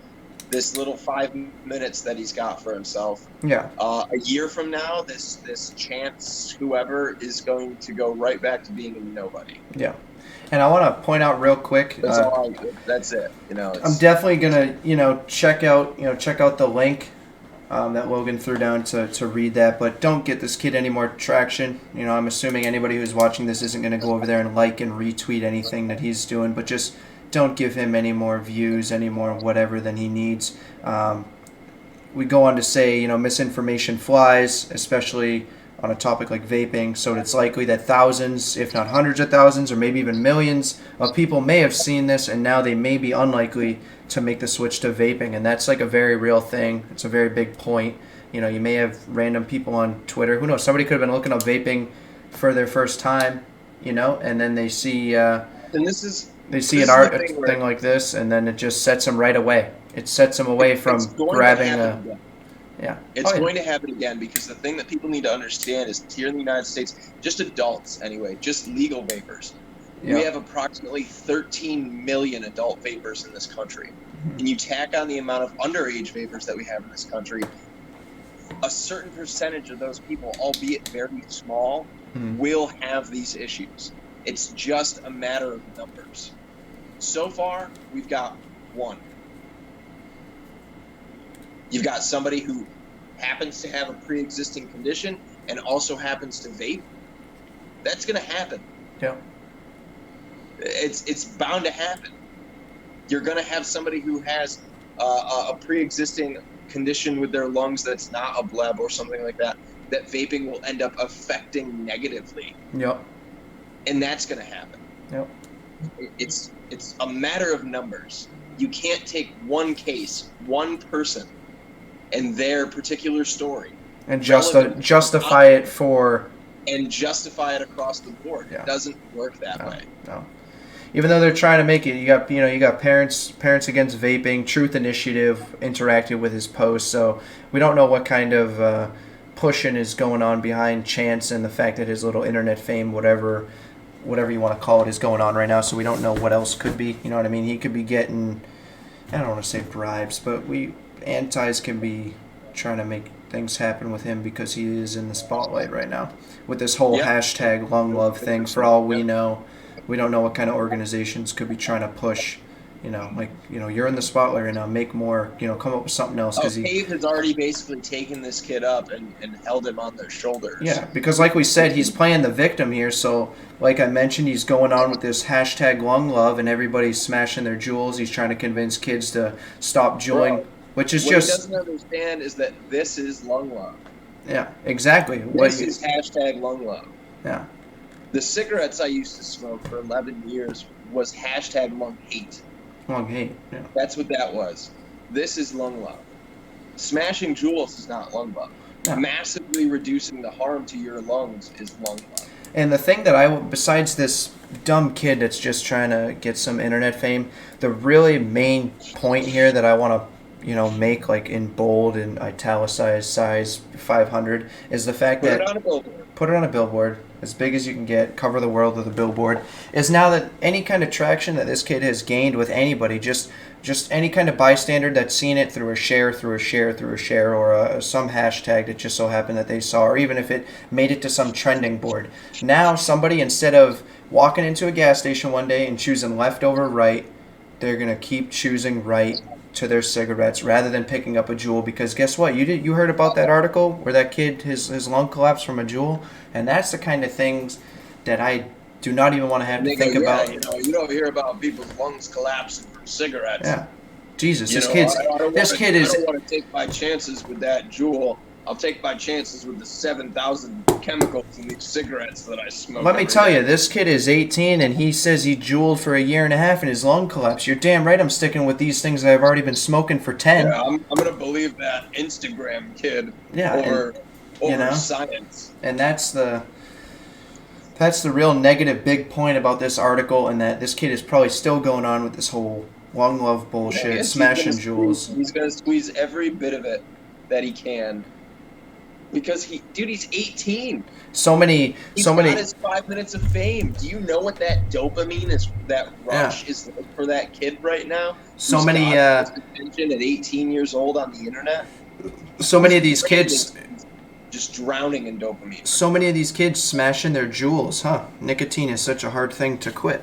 5 minutes that he's got for himself. Yeah. A year from now, this Chance whoever is going to go right back to being a nobody. Yeah. And I want to point out real quick. That's it. I'm definitely gonna check out the link that Logan threw down to read that, but don't get this kid any more traction. I'm assuming anybody who's watching this isn't going to go over there and like and retweet anything that he's doing, but just don't give him any more views, any more whatever than he needs. we go on to say, misinformation flies, especially on a topic like vaping. So it's likely that thousands, if not hundreds of thousands, or maybe even millions of people may have seen this, and now they may be unlikely to make the switch to vaping. And that's like a very real thing. It's a very big point. You may have random people on Twitter. Who knows? Somebody could have been looking up vaping for their first time, and then they see And this is thing like this, and then it just sets them right away. It sets them away from grabbing a. Yeah. It's going to happen again, because the thing that people need to understand is here in the United States, just adults anyway, just legal vapors, we have approximately 13 million adult vapors in this country. Mm-hmm. And you tack on the amount of underage vapors that we have in this country, a certain percentage of those people, albeit very small, will have these issues. It's just a matter of numbers. So far, we've got one. You've got somebody who happens to have a pre-existing condition and also happens to vape. That's going to happen. Yeah. It's bound to happen. You're going to have somebody who has a pre-existing condition with their lungs that's not a bleb or something like that vaping will end up affecting negatively. Yep. And that's going to happen. Yep. It's a matter of numbers. You can't take one case, one person, and their particular story and justify it for and justify it across the board. Yeah. It doesn't work that way. No. Even though they're trying to make it, you got parents against vaping, Truth Initiative interacting with his post, so we don't know what kind of pushing is going on behind Chance and the fact that his little internet fame, whatever you want to call it, is going on right now. So we don't know what else could be. You know what I mean? He could be getting, I don't want to say bribes, but antis can be trying to make things happen with him because he is in the spotlight right now with this whole hashtag lung love thing. For all we know, we don't know what kind of organizations could be trying to push. You're in the spotlight right now. Make more. Come up with something else. Cave has already basically taken this kid up and held him on their shoulders. Yeah, because like we said, he's playing the victim here. So, like I mentioned, he's going on with this hashtag lung love, and everybody's smashing their jewels. He's trying to convince kids to stop juuling. Which is what he doesn't understand is that this is lung love. Yeah, exactly. This is hashtag lung love. Yeah. The cigarettes I used to smoke for 11 years was hashtag lung hate. Lung hate, yeah. That's what that was. This is lung love. Smashing jewels is not lung love. No. Massively reducing the harm to your lungs is lung love. And the thing besides this dumb kid that's just trying to get some internet fame, the really main point here that I want to make like in bold and italicized size 500 is the fact that put it on a billboard as big as you can get, cover the world with a billboard, is now that any kind of traction that this kid has gained with anybody, just any kind of bystander that's seen it through a share, or some hashtag that just so happened that they saw, or even if it made it to some trending board. Now somebody, instead of walking into a gas station one day and choosing left over right, they're going to keep choosing right to their cigarettes rather than picking up a jewel, because guess what? You heard about that article where that kid his lung collapsed from a jewel, and that's the kind of things that I do not even want to have to think about. You don't hear about people's lungs collapsing from cigarettes. Yeah, Jesus, I don't want to take my chances with that jewel. I'll take my chances with the 7,000 chemicals in these cigarettes that I smoke. Let me tell you, this kid is 18 and he says he jeweled for a year and a half and his lung collapsed. You're damn right I'm sticking with these things that I've already been smoking for 10. Yeah, I'm going to believe that Instagram kid over science. And that's the real negative big point about this article, and that this kid is probably still going on with this whole lung love bullshit, smashing jewels. He's going to squeeze every bit of it that he can. Because he's 18. He's got his 5 minutes of fame. Do you know what that dopamine is? That rush is like for that kid right now. So many attention at 18 years old on the internet. So many of these kids just drowning in dopamine. So many of these kids smashing their jewels, huh? Nicotine is such a hard thing to quit.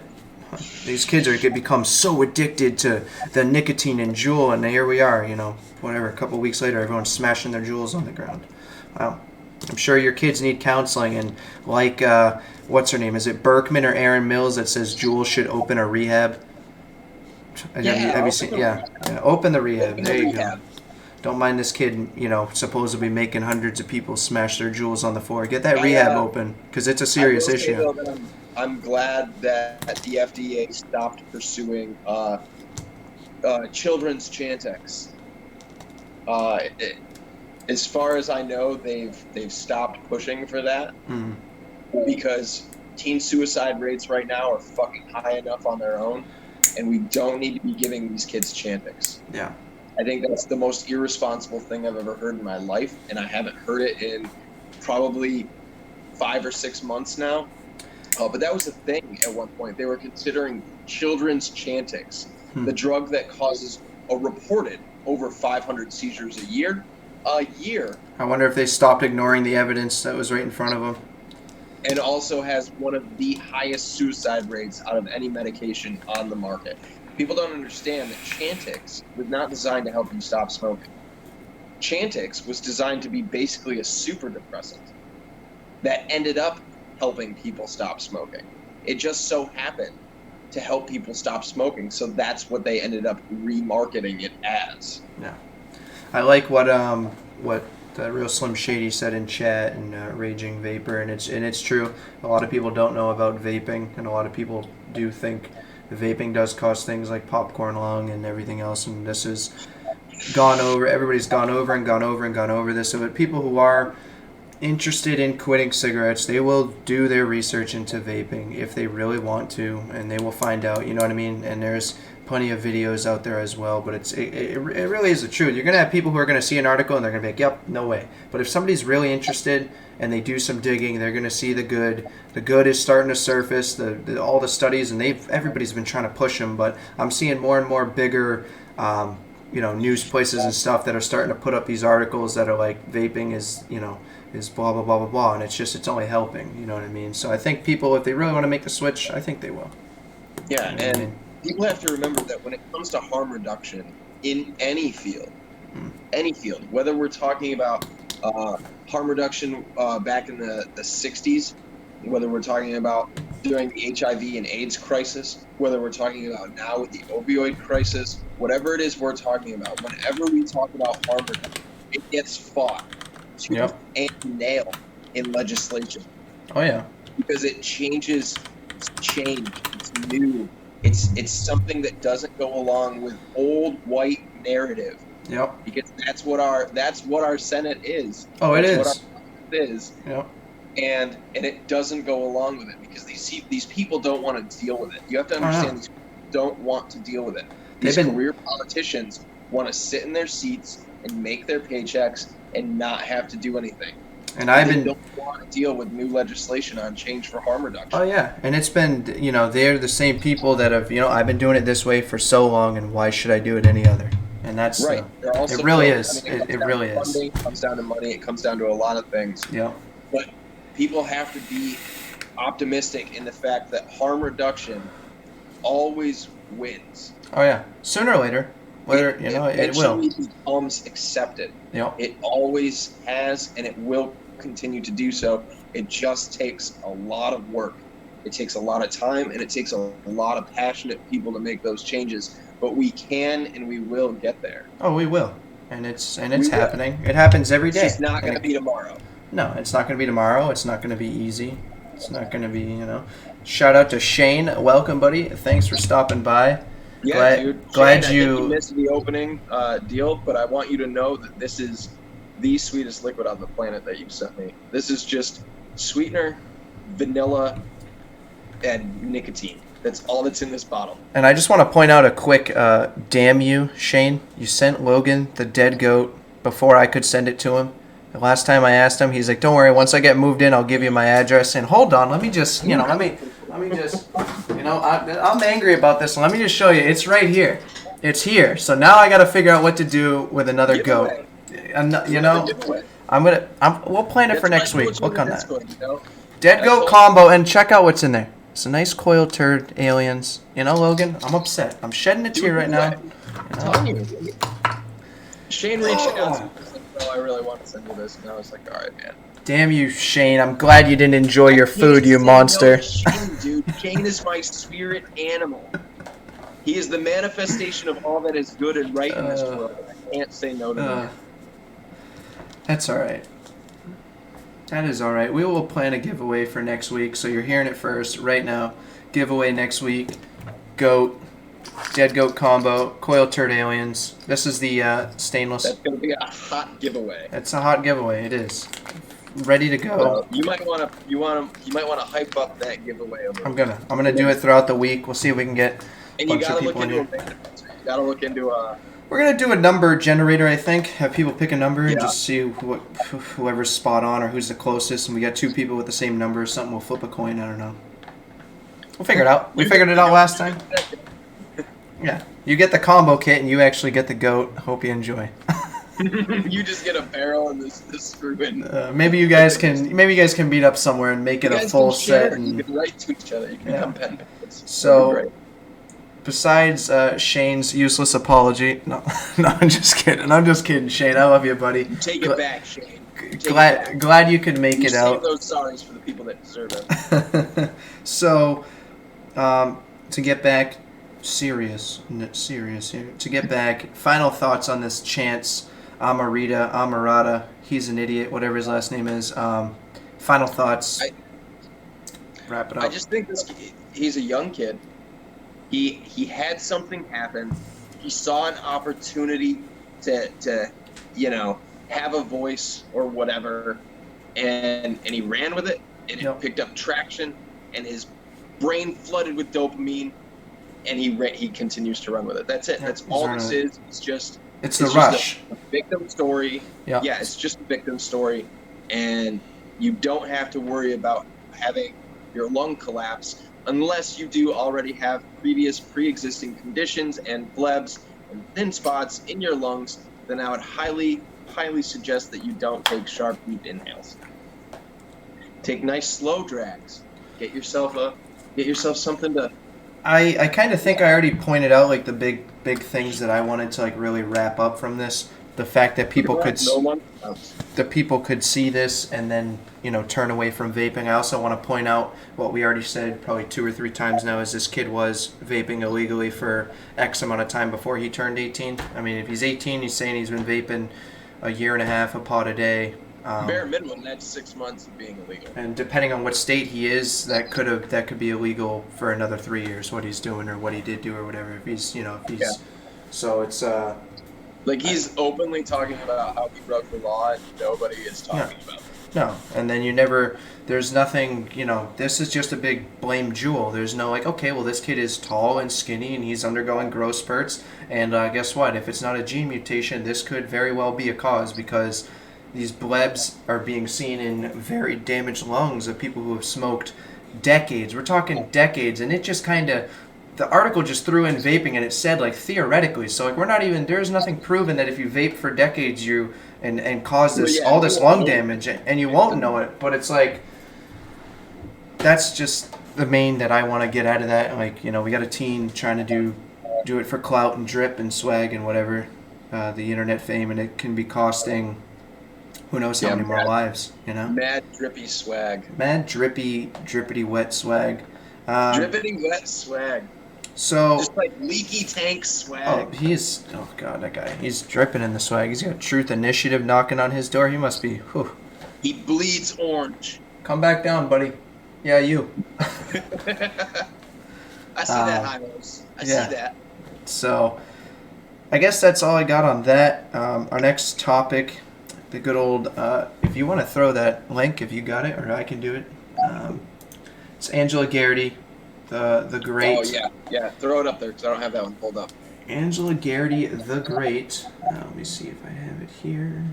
These kids become so addicted to the nicotine and jewel, and here we are, a couple of weeks later, everyone's smashing their jewels on the ground. Wow. I'm sure your kids need counseling, and like, what's her name? Is it Berkman or Aaron Mills that says Jules should open a rehab? Have you seen? Yeah, open the rehab. There you go. don't mind this kid, supposedly making hundreds of people smash their jewels on the floor. Get that rehab open, because it's a serious I will say, issue. though, that I'm glad that the FDA stopped pursuing children's Chantix. As far as I know, they've stopped pushing for that because teen suicide rates right now are fucking high enough on their own, and we don't need to be giving these kids Chantix. Yeah. I think that's the most irresponsible thing I've ever heard in my life, and I haven't heard it in probably 5 or 6 months now. But that was the thing at one point. They were considering children's Chantix, the drug that causes a reported over 500 seizures a year. I wonder if they stopped ignoring the evidence that was right in front of them. And also has one of the highest suicide rates out of any medication on the market. People don't understand that Chantix was not designed to help you stop smoking. Chantix was designed to be basically a super depressant that ended up helping people stop smoking. It just so happened to help people stop smoking, so that's what they ended up remarketing it as. Yeah. I like what the Real Slim Shady said in chat and Raging Vapor, and it's true. A lot of people don't know about vaping, and a lot of people do think vaping does cause things like popcorn lung and everything else, and this is gone over. Everybody's gone over this. So, but people who are interested in quitting cigarettes, they will do their research into vaping if they really want to, and they will find out. You know what I mean? And there's plenty of videos out there as well, but it really is the truth. You're gonna have people who are gonna see an article and they're gonna be like, "Yep, no way." But if somebody's really interested and they do some digging, they're gonna see the good. The good is starting to surface. All the studies, and everybody's been trying to push them, but I'm seeing more and more bigger, news places and stuff that are starting to put up these articles that are like vaping is blah blah blah blah blah, and it's only helping. You know what I mean? So I think people, if they really want to make the switch, I think they will. Yeah, and people have to remember that when it comes to harm reduction in any field, whether we're talking about harm reduction back in the 60s, whether we're talking about during the HIV and AIDS crisis, whether we're talking about now with the opioid crisis, whatever it is we're talking about, whenever we talk about harm reduction, it gets fought tooth and nail in legislation. Oh, yeah. Because it changes, it's change, it's new. It's something that doesn't go along with old white narrative. Yep. Because that's what our Senate is. Oh, it is. What our is. Yep. And it doesn't go along with it because these people don't want to deal with it. You have to understand these people don't want to deal with it. These career politicians want to sit in their seats and make their paychecks and not have to do anything. And they don't want to deal with new legislation on change for harm reduction. Oh yeah, and it's been they're the same people that have I've been doing it this way for so long, and why should I do it any other? And that's right. It really is. It really is. Funding, it comes down to money. It comes down to a lot of things. Yeah. But people have to be optimistic in the fact that harm reduction always wins. Oh yeah, sooner or later. Whether it will. It becomes accepted. Yeah. It always has, and it will continue to do so. It just takes a lot of work. It takes a lot of time, and it takes a lot of passionate people to make those changes. But we can, and we will get there. Oh, we will, and it's happening. It happens every day. It's not going to be tomorrow. No, it's not going to be tomorrow. It's not going to be easy. It's not going to be Shout out to Shane. Welcome, buddy. Thanks for stopping by. Yeah, dude. Glad Shane, you I think you missed the opening deal, but I want you to know that this is the sweetest liquid on the planet that you sent me. This is just sweetener, vanilla, and nicotine. That's all that's in this bottle. And I just want to point out a quick damn you, Shane. You sent Logan the dead goat before I could send it to him. The last time I asked him, he's like, "Don't worry, once I get moved in, I'll give you my address." And hold on, let me just, let me just, I'm angry about this. Let me just show you. It's right here. It's here. So now I got to figure out what to do with another goat. And we'll plan it for next week. Look on that. Dead goat combo, and check out what's in there. It's a nice coiled turd, aliens. Logan, I'm upset. I'm shedding a tear right now. I'm telling you. Shane reached out to me. I really want to send you this, and I was like, all right, man. Damn you, Shane. I'm glad you didn't enjoy your food, you monster. No, Shane, dude. Shane is my spirit animal. He is the manifestation of all that is good and right in this world. I can't say no to the man. That's all right. That is all right. We will plan a giveaway for next week, so you're hearing it first right now. Giveaway next week. Goat, dead goat combo, coil turd aliens. This is the stainless. That's going to be a hot giveaway. It's a hot giveaway. It is ready to go. So you might want to hype up that giveaway a little. I'm gonna do it throughout the week. We'll see if we can get a And you bunch of gotta look people in into here. you gotta look into We're gonna do a number generator, I think. Have people pick a number and Yeah. just see whoever's spot on or who's the closest. And we got 2 people with the same number or something. We'll flip a coin. I don't know. We'll figure it out. We figured it out last time. Yeah, you get the combo kit and you actually get the goat. Hope you enjoy. you just get a barrel and this screw in. Maybe you guys can meet up somewhere and make it You a guys full can share, set. And you can write to each other. You can Yeah. become pen pals. So, besides Shane's useless apology, no, I'm just kidding, Shane. I love you, buddy. Take it back, Shane. Take it back. Glad you could make You it save out. those sorries for the people that deserve it. So, to get back serious here. To get back, final thoughts on this Chance Amarada. He's an idiot. Whatever his last name is. Final thoughts. Wrap it up. I just think he's a young kid. He had something happen. He saw an opportunity to have a voice or whatever, and he ran with it, and it picked up traction, and his brain flooded with dopamine, and he continues to run with it. That's it. That's all this is. It's the rush. A victim story. Yeah. Yeah, it's just a victim story, and you don't have to worry about having your lung collapse unless you do already have pre-existing conditions and blebs and thin spots in your lungs. Then I would highly suggest that you don't take sharp, deep inhales. Take nice, slow drags. Get yourself something to. I kind of think I already pointed out like the big things that I wanted to like really wrap up from this. The fact that people could see this and then turn away from vaping. I also want to point out what we already said probably 2 or 3 times now is this kid was vaping illegally for X amount of time before he turned 18. I mean, if he's 18, he's saying he's been vaping a year and a half, a pod a day. Bare minimum, that's 6 months of being illegal. And depending on what state he is, that could be illegal for another 3 years. What he's doing or what he did do or whatever. If he's so it's like he's openly talking about how he broke the law and nobody is talking about it. No, and then there's nothing, this is just a big blame jewel. There's no like, okay, well this kid is tall and skinny and he's undergoing growth spurts, and guess what? If it's not a gene mutation, this could very well be a cause because these blebs are being seen in very damaged lungs of people who have smoked decades. We're talking decades, and it just kind of, the article just threw in vaping and it said like theoretically, so like there's nothing proven that if you vape for decades and cause all this lung damage and you won't know it, but it's like that's just the main that I want to get out of that. Like we got a teen trying to do it for clout and drip and swag and whatever, the internet fame, and it can be costing who knows how many more lives, Mad drippy swag. Mad drippity wet swag. Drippity wet swag. So just like leaky tank swag. Oh god, that guy. He's dripping in the swag. He's got Truth Initiative knocking on his door. He must be. Whew. He bleeds orange. Come back down, buddy. Yeah, you. I see that, Hylos. I see that. So, I guess that's all I got on that. Our next topic, the good old. If you want to throw that link, if you got it, or I can do it. It's Angela Garrity. The great. Oh yeah. Throw it up there because I don't have that one pulled up. Angela Garrity, the great. Let me see if I have it here.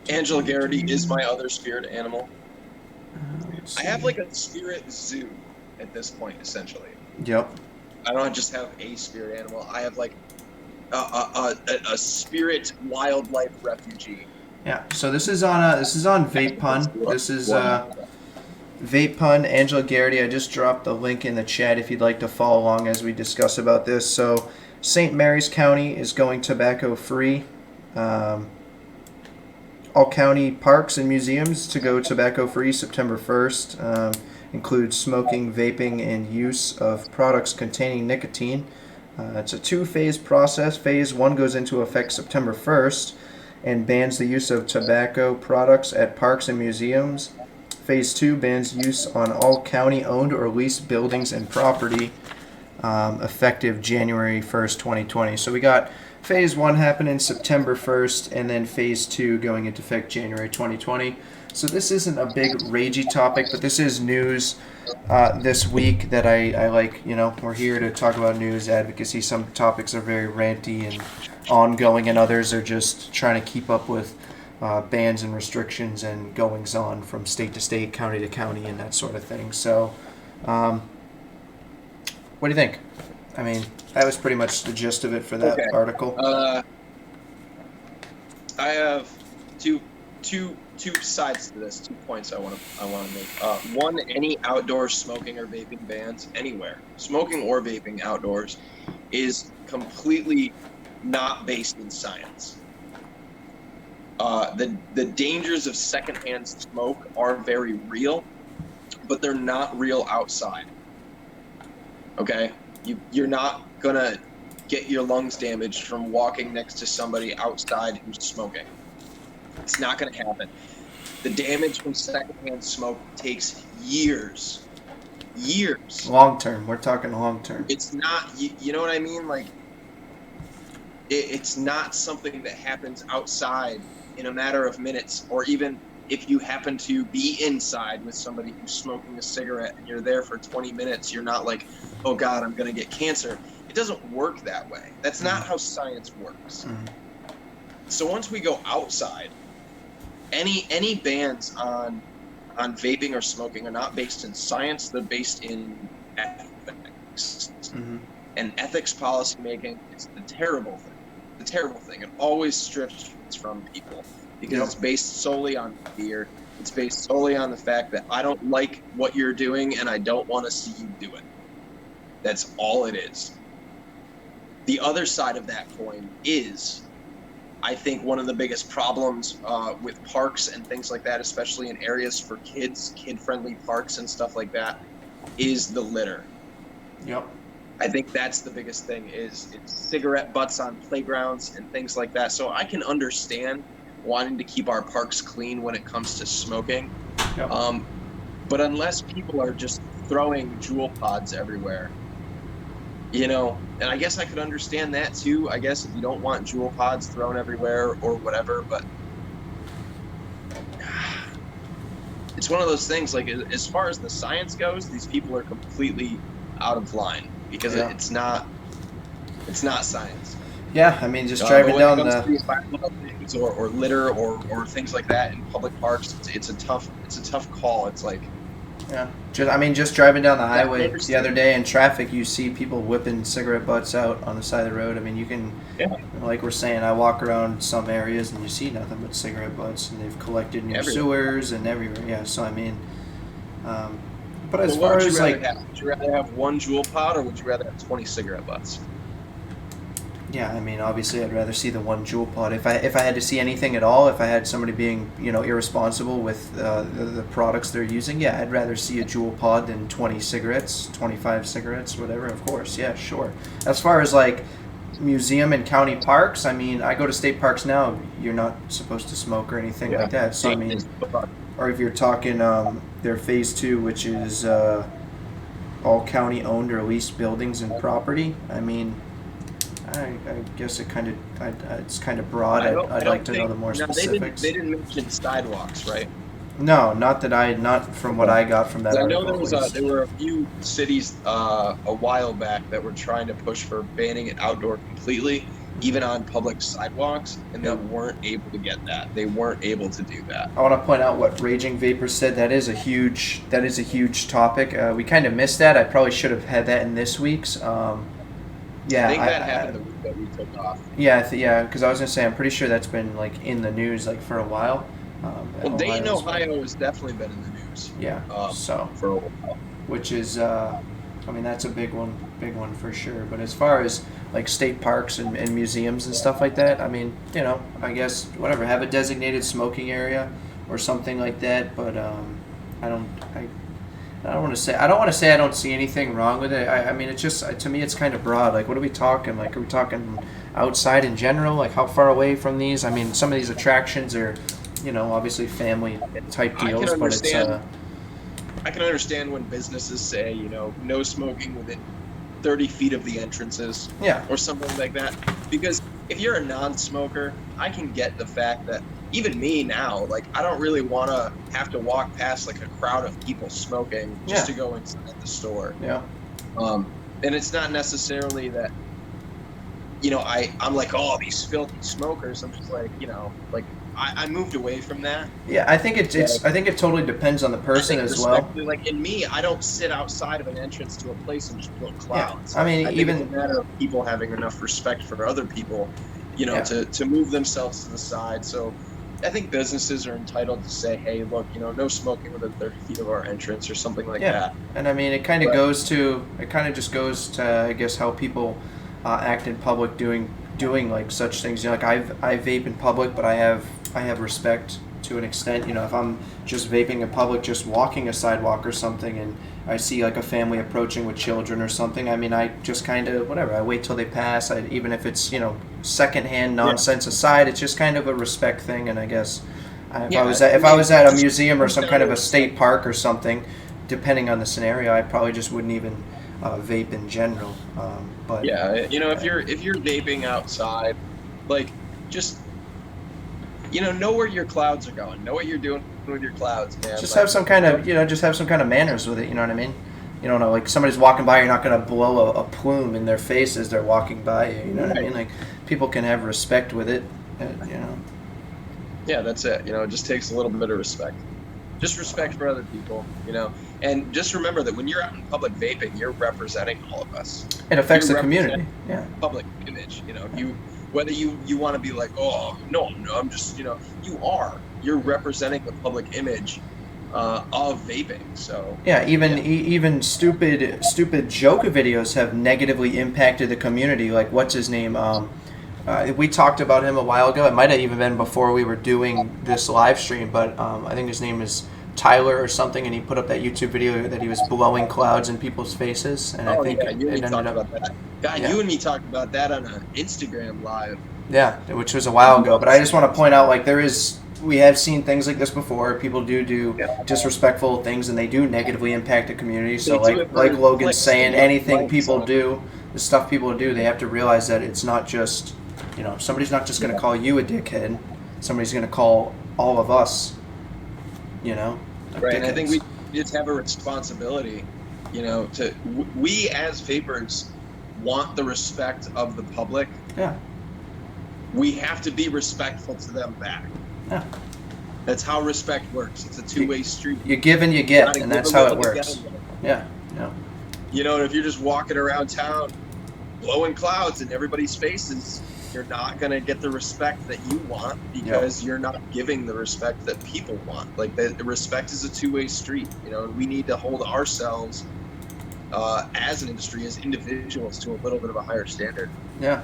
Angela Garrity is my other spirit animal. I have like a spirit zoo at this point, essentially. Yep. I don't just have a spirit animal. I have like a spirit wildlife refugee. Yeah. So this is on Vape Pun. This is Vape Pun, Angela Garrity. I just dropped the link in the chat if you'd like to follow along as we discuss about this. So St. Mary's County is going tobacco free. All county parks and museums to go tobacco free September 1st. Include smoking, vaping, and use of products containing nicotine. It's a two-phase process. Phase 1 goes into effect September 1st and bans the use of tobacco products at parks and museums. Phase 2 bans use on all county-owned or leased buildings and property, effective January 1st, 2020. So we got Phase 1 happening September 1st, and then Phase 2 going into effect January 2020. So this isn't a big ragey topic, but this is news this week that I like. We're here to talk about news, advocacy. Some topics are very ranty and ongoing, and others are just trying to keep up with bans and restrictions and goings on from state to state, county to county, and that sort of thing. So, what do you think? I mean, that was pretty much the gist of it for that article. I have two sides to this. 2 points I want to make. One, any outdoor smoking or vaping bans anywhere, smoking or vaping outdoors, is completely not based in science. The dangers of secondhand smoke are very real, but they're not real outside. Okay, you're not gonna get your lungs damaged from walking next to somebody outside who's smoking. It's not gonna happen. The damage from secondhand smoke takes years. Long term. We're talking long term. It's not, you know what I mean? Like, it's not something that happens outside in a matter of minutes, or even if you happen to be inside with somebody who's smoking a cigarette and you're there for 20 minutes, you're not like, oh God, I'm gonna get cancer. It doesn't work that way. That's not how science works. So once we go outside, any bans on vaping or smoking are not based in science. They're based in ethics. And ethics policy making is the terrible thing. It always strips from people because it's based solely on fear. It's based solely on the fact that I don't like what you're doing and I don't want to see you do it. That's all it is. The other side of that coin is, I think, one of the biggest problems with parks and things like that, especially in areas for kids, kid-friendly parks and stuff like that, is the litter. Yep. I think that's the biggest thing, is it's cigarette butts on playgrounds and things like that. So I can understand wanting to keep our parks clean when it comes to smoking. Yep. But unless people are just throwing Juul pods everywhere, and I guess I could understand that too, I guess, if you don't want Juul pods thrown everywhere or whatever, but it's one of those things, like, as far as the science goes, these people are completely out of line because it's not science. Yeah, I mean, just driving down the things or litter or things like that in public parks, it's a tough call. It's like, just driving down the highway the other day in traffic, you see people whipping cigarette butts out on the side of the road. I mean, you can, like we're saying, I walk around some areas and you see nothing but cigarette butts, and they've collected in your sewers and everywhere. Yeah, so I mean, but as far as would you rather have one Juul pod, or would you rather have 20 cigarette butts? Yeah, I mean, obviously, I'd rather see the one Juul pod. If I had to see anything at all, if I had somebody being, irresponsible with the products they're using, I'd rather see a Juul pod than 20 cigarettes, 25 cigarettes, whatever. Of course, yeah, sure. As far as like museum and county parks, I mean, I go to state parks now. You're not supposed to smoke or anything like that. So I mean, or if you're talking their phase 2, which is all county owned or leased buildings and property. I mean, I guess it's kind of broad. I'd like to know the more specifics. They didn't mention sidewalks, right? No, not from what I got from that article. I know there were a few cities a while back that were trying to push for banning it outdoor completely, even on public sidewalks, and they weren't able to get that. They weren't able to do that. I want to point out what Raging Vapor said. That is a huge topic. We kind of missed that. I probably should have had that in this week's. I think that happened the week that we took off. Yeah, because I was gonna say I'm pretty sure that's been like in the news like for a while. Well, Dayton, Ohio has definitely been in the news. Yeah. For a while. Which is, I mean, that's a big one for sure. But as far as like state parks and museums and stuff like that, I mean, I guess whatever, have a designated smoking area or something like that. But I I don't want to say I don't see anything wrong with it. I mean, it's just to me, it's kind of broad. Like, what are we talking? Like, are we talking outside in general? Like, how far away from these? I mean, some of these attractions are, obviously family type deals, but it's. I can understand when businesses say, no smoking within 30 feet of the entrances. Yeah. Or something like that. Because if you're a non-smoker, I can get the fact that even me now, like, I don't really want to have to walk past like a crowd of people smoking just to go inside the store. Yeah. And it's not necessarily that, I'm like, oh, these filthy smokers. I'm just like, I moved away from that. Yeah, I think I think it totally depends on the person as well. Like in me, I don't sit outside of an entrance to a place and just blow clouds. Yeah. I mean, think it's a matter of people having enough respect for other people, to move themselves to the side. So I think businesses are entitled to say, hey, look, no smoking within 30 feet of our entrance or something like that. And I mean, it kind of just goes to, I guess, how people act in public doing like such things. Like I vape in public, but I have respect to an extent. If I'm just vaping in public, just walking a sidewalk or something, and I see like a family approaching with children or something, I mean, I just kind of whatever. I wait till they pass. Even if it's secondhand nonsense aside, it's just kind of a respect thing. And I guess if I was at a museum or some kind of a state park or something, depending on the scenario, I probably just wouldn't even vape in general. But if you're vaping outside, like just know where your clouds are going, know what you're doing with your clouds, man. Just have some kind of just have some kind of manners with it. You know what I mean? You don't know, like somebody's walking by, you're not going to blow a plume in their face as they're walking by you. You know what I mean? Like people can have respect with it. Yeah, that's it. It just takes a little bit of respect. Just respect for other people, and just remember that when you're out in public vaping, you're representing all of us. It affects the community. Yeah. Public image, whether you want to be like, oh no, I'm just, you're representing the public image of vaping. So even stupid joke videos have negatively impacted the community. Like what's his name? We talked about him a while ago. It might have even been before we were doing this live stream, but I think his name is Tyler or something, and he put up that YouTube video that he was blowing clouds in people's faces. And I think you and me talked about that. You and me talked about that on an Instagram live. Yeah, which was a while ago. But I just want to point out, like, we have seen things like this before. People do disrespectful things, and they do negatively impact the community. So, like Logan's saying, anything people do, the stuff people do, they have to realize that it's not just, somebody's not just going to call you a dickhead. Somebody's going to call all of us, Right, and I think we just have a responsibility, we as vapers want the respect of the public. Yeah. We have to be respectful to them back. Yeah. That's how respect works. It's a two-way street. You give and you get, and that's how it works. Yeah. If you're just walking around town blowing clouds in everybody's faces, you're not going to get the respect that you want because you're not giving the respect that people want. Like, the respect is a two-way street, and we need to hold ourselves as an industry, as individuals, to a little bit of a higher standard. Yeah.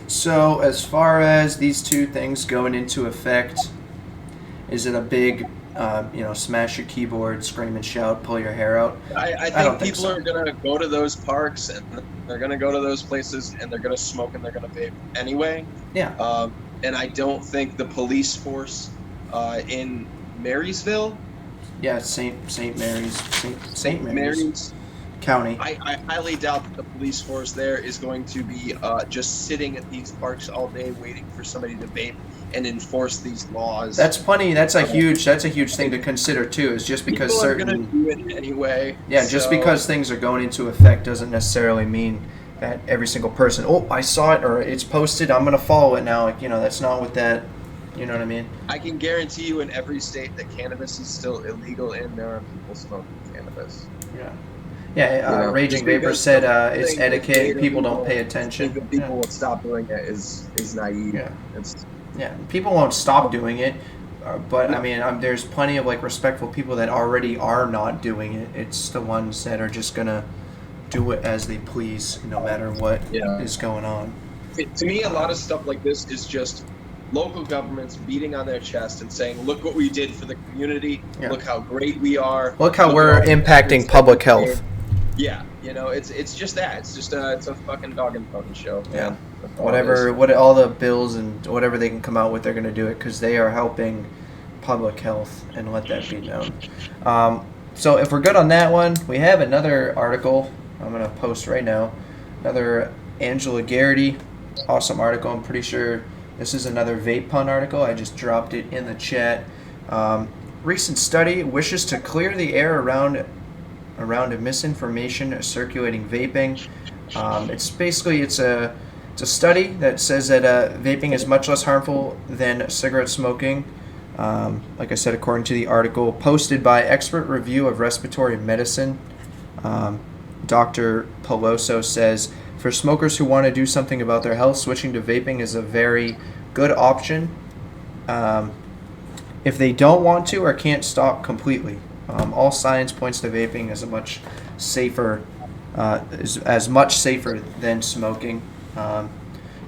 So as far as these two things going into effect, is it a big, smash your keyboard, scream and shout, pull your hair out? I think people are going to go to those parks and they're going to go to those places and they're going to smoke and they're going to vape anyway. Yeah. And I don't think the police force in Marysville. Yeah, St. Mary's County. I highly doubt that the police force there is going to be just sitting at these parks all day waiting for somebody to vape and enforce these laws. That's funny. That's a huge thing to consider too. Is just because people are going to do it anyway. Yeah, just because things are going into effect doesn't necessarily mean that every single person. Oh, I saw it, or it's posted, I'm going to follow it now. Like, that's not what that. You know what I mean? I can guarantee you, in every state that cannabis is still illegal in, there are people smoking cannabis. Yeah. Yeah, Raging Vapor said it's etiquette. People don't pay attention. People will stop doing it is naive. Yeah, people won't stop doing it, but I mean, there's plenty of respectful people that already are not doing it. It's the ones that are just gonna do it as they please, no matter what is going on. To me, a lot of stuff like this is just local governments beating on their chest and saying, "Look what we did for the community. Yeah. Look how great we are. Look how at we're all the impacting efforts public that we health." made." Yeah, it's just that. It's just it's a fucking dog and pony show. Yeah. Man. That's all it is. What all the bills and whatever they can come out with, they're going to do it because they are helping public health, and let that be known. So if we're good on that one, we have another article I'm going to post right now. Another Angela Garrity, awesome article. I'm pretty sure this is another vape pun article. I just dropped it in the chat. Recent study wishes to clear the air around misinformation circulating vaping. It's a study that says that vaping is much less harmful than cigarette smoking. Like I said, according to the article posted by Expert Review of Respiratory Medicine, Dr. Peloso says, for smokers who want to do something about their health, switching to vaping is a very good option if they don't want to or can't stop completely. All science points to vaping as as much safer than smoking. Got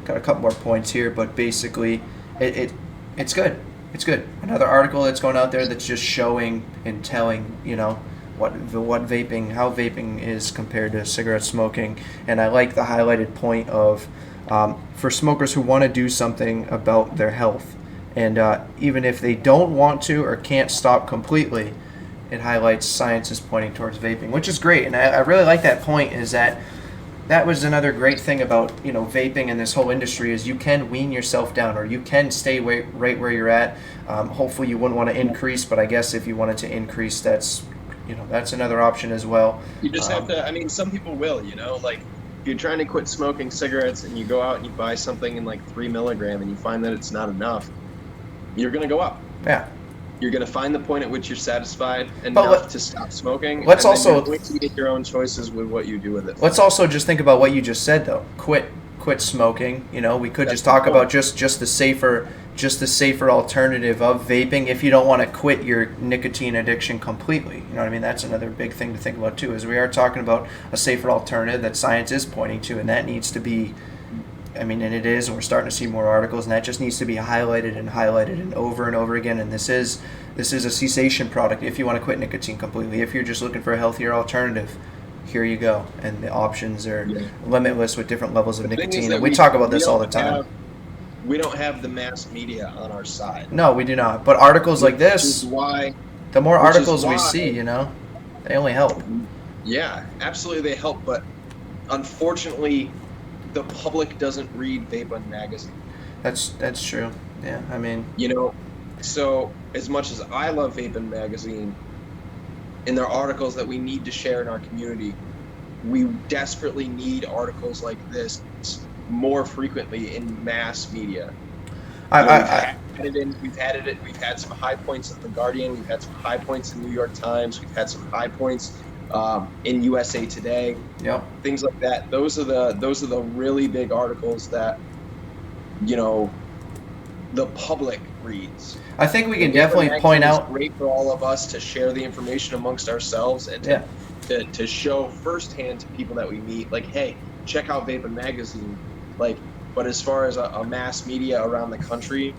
a couple more points here, but basically, it's good. It's good. Another article that's going out there that's just showing and telling, how vaping is compared to cigarette smoking. And I like the highlighted point of for smokers who want to do something about their health, and even if they don't want to or can't stop completely, it highlights science is pointing towards vaping, which is great. And I really like that point. Is that was another great thing about vaping and this whole industry is you can wean yourself down, or you can stay right where you're at. Hopefully you wouldn't want to increase, but I guess if you wanted to increase, that's another option as well. You just have to. I mean, some people will. Like if you're trying to quit smoking cigarettes and you go out and you buy something in like 3 milligram and you find that it's not enough, you're gonna go up. Yeah. You're going to find the point at which you're satisfied enough to stop smoking. Let's and also then you're going to make your own choices with what you do with it. Let's also just think about what you just said, though. Quit smoking. We could just talk about just the safer alternative of vaping if you don't want to quit your nicotine addiction completely. You know what I mean? That's another big thing to think about too. Is we are talking about a safer alternative that science is pointing to, and that needs to be. And it is, and we're starting to see more articles, and that just needs to be highlighted and over and over again. And this is a cessation product if you want to quit nicotine completely. If you're just looking for a healthier alternative, here you go. And the options are limitless with different levels of nicotine. And we talk about this all the time. We don't have the mass media on our side. No, we do not. But articles like this, the more articles we see, they only help. Yeah, absolutely they help. But unfortunately, the public doesn't read Vaping magazine. That's true. Yeah, so as much as I love Vaping magazine, and there are articles that we need to share in our community, we desperately need articles like this more frequently in mass media. We've had some high points in The Guardian. We've had some high points in New York Times. We've had some high points in USA Today. Yep. Things like that. Those are the really big articles that the public reads. I think we can definitely point out. It's great for all of us to share the information amongst ourselves and to show firsthand to people that we meet, like, hey, check out Vaping magazine. But as far as a mass media around the country,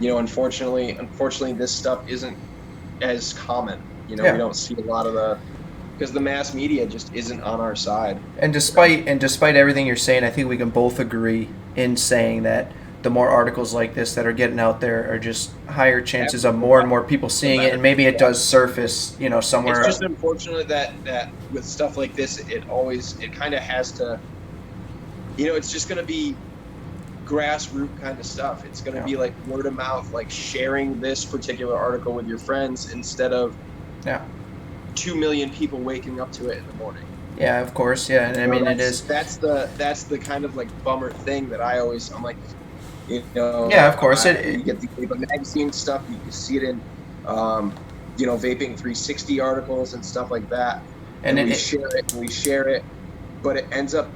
unfortunately, this stuff isn't as common. We don't see a lot of because the mass media just isn't on our side. And despite everything you're saying, I think we can both agree in saying that the more articles like this that are getting out there are just higher chances of more and more people seeing it, and maybe it does surface, somewhere. It's just unfortunate that with stuff like this, it kind of has to, it's just going to be grassroots kind of stuff. It's going to be like word of mouth, like sharing this particular article with your friends instead of 2 million people waking up to it in the morning. Yeah, of course. Yeah, and it is. That's the kind of like bummer thing that I'm like, Yeah, of course. You get the Vaping magazine stuff. You can see it in, Vaping 360 articles and stuff like that. And we share it, but it ends up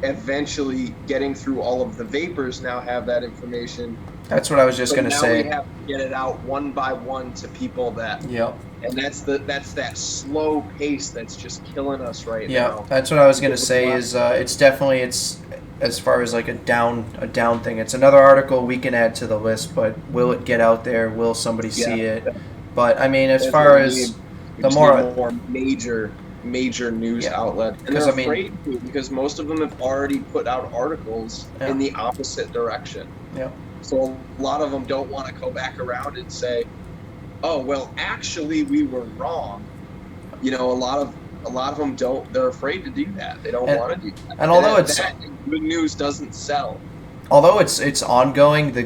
eventually getting through all of the vapors. Now have that information. That's what I was just going to say. Now we have to get it out one by one to people that. Yep. And that's that slow pace that's just killing us right now. Yeah, that's what I was going to say. Is it's definitely as far as like a down thing. It's another article we can add to the list, but will it get out there? Will somebody see it? But I mean, as That's far what we as need. We the just more need more major news Yeah. outlets, and 'Cause, they're I mean- afraid to because most of them have already put out articles Yeah. in the opposite direction. Yeah. So a lot of them don't want to go back around and say, "Oh, well, actually, we were wrong." You know, a lot of them don't. They're afraid to do that. They don't And- want to do that. and although that good news doesn't sell. although it's ongoing, the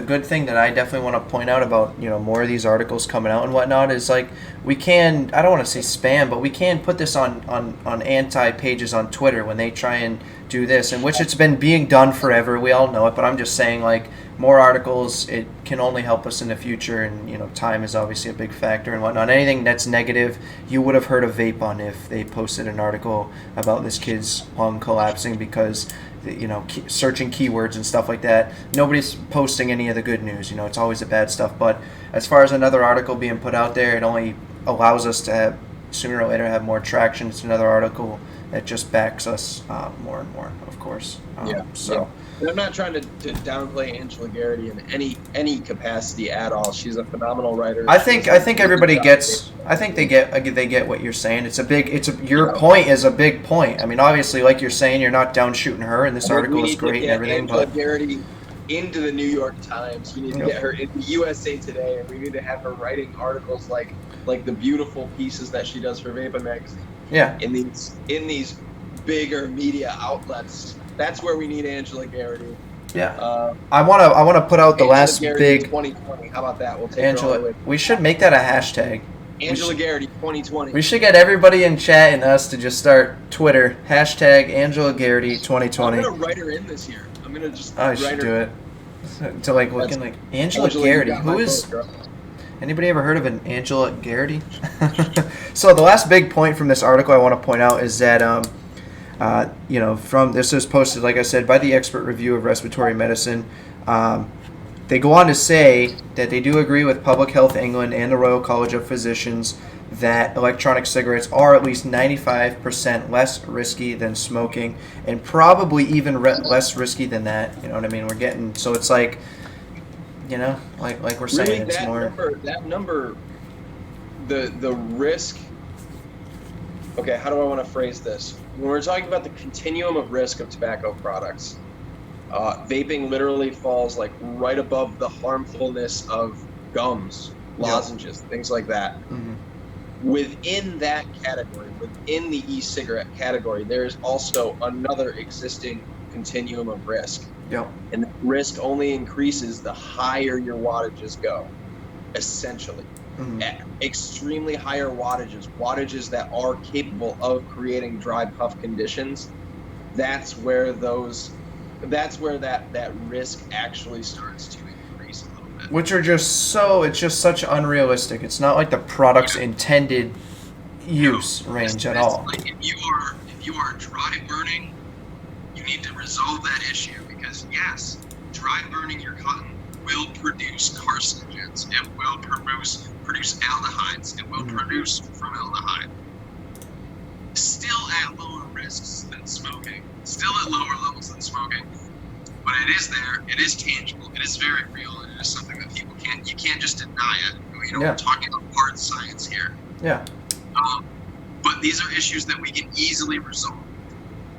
good thing that I definitely want to point out about, you know, more of these articles coming out and whatnot is like we can, I don't want to say spam, but we can put this on anti pages on Twitter when they try and do this, in which it's been being done forever. We all know it, but I'm just saying, like, more articles, it can only help us in the future, and, you know, time is obviously a big factor and whatnot. Anything that's negative, you would have heard of Vape on if they posted an article about this kid's lung collapsing because, you know, searching keywords and stuff like that. Nobody's posting any of the good news. You know, it's always the bad stuff. But as far as another article being put out there, it only allows us to have, sooner or later, have more traction. It's another article that just backs us more and more, of course. So. And I'm not trying to downplay Angela Garrity in any capacity at all. She's a phenomenal writer. I think everybody gets. I think they get what you're saying. Your point is a big point. I mean, obviously, like you're saying, you're not down shooting her, and this article is great and everything. Angela But Garrity into the New York Times. We need to get her in the USA Today, and we need to have her writing articles like the beautiful pieces that she does for Vaping magazine. Yeah. In these bigger media outlets. That's where we need Angela Garrity. Yeah. I want to put out the last Garrity big 2020. How about that? We'll take her all the Angela. way. We should make that a hashtag. Angela Garrity 2020. We should get everybody in chat and us to just start Twitter hashtag Angela Garrity 2020. I'm gonna write her in this year. I'm gonna just. I should do it. To like looking like Angela Garrity. Who is? Anybody ever heard of an Angela Garrity? So the last big point from this article I want to point out is that you know, from this is posted, like I said, by the Expert Review of Respiratory Medicine. They go on to say that they do agree with Public Health England and the Royal College of Physicians that electronic cigarettes are at least 95% less risky than smoking, and probably even less risky than that. You know what I mean? We're getting, so it's like, you know, like we're saying, Really, it's that more. number, the risk. Okay, how do I want to phrase this? When we're talking about the continuum of risk of tobacco products, vaping literally falls like right above the harmfulness of gums, lozenges, things like that. Mm-hmm. Within that category, within the e-cigarette category, there is also another existing continuum of risk. Yep. And the risk only increases the higher your wattages go, essentially. Mm-hmm. At extremely higher wattages that are capable of creating dry puff conditions, that's where that risk actually starts to increase a little bit. Which are it's just such unrealistic. It's not like the product's intended use range at all. Like if you are dry burning, you need to resolve that issue because yes, dry burning your cotton will produce carcinogens. It will produce aldehydes. It will produce formaldehyde. Still at lower risks than smoking. Still at lower levels than smoking. But it is there. It is tangible. It is very real. It is something that you can't just deny it. You know, we're talking about hard science here. Yeah. But these are issues that we can easily resolve.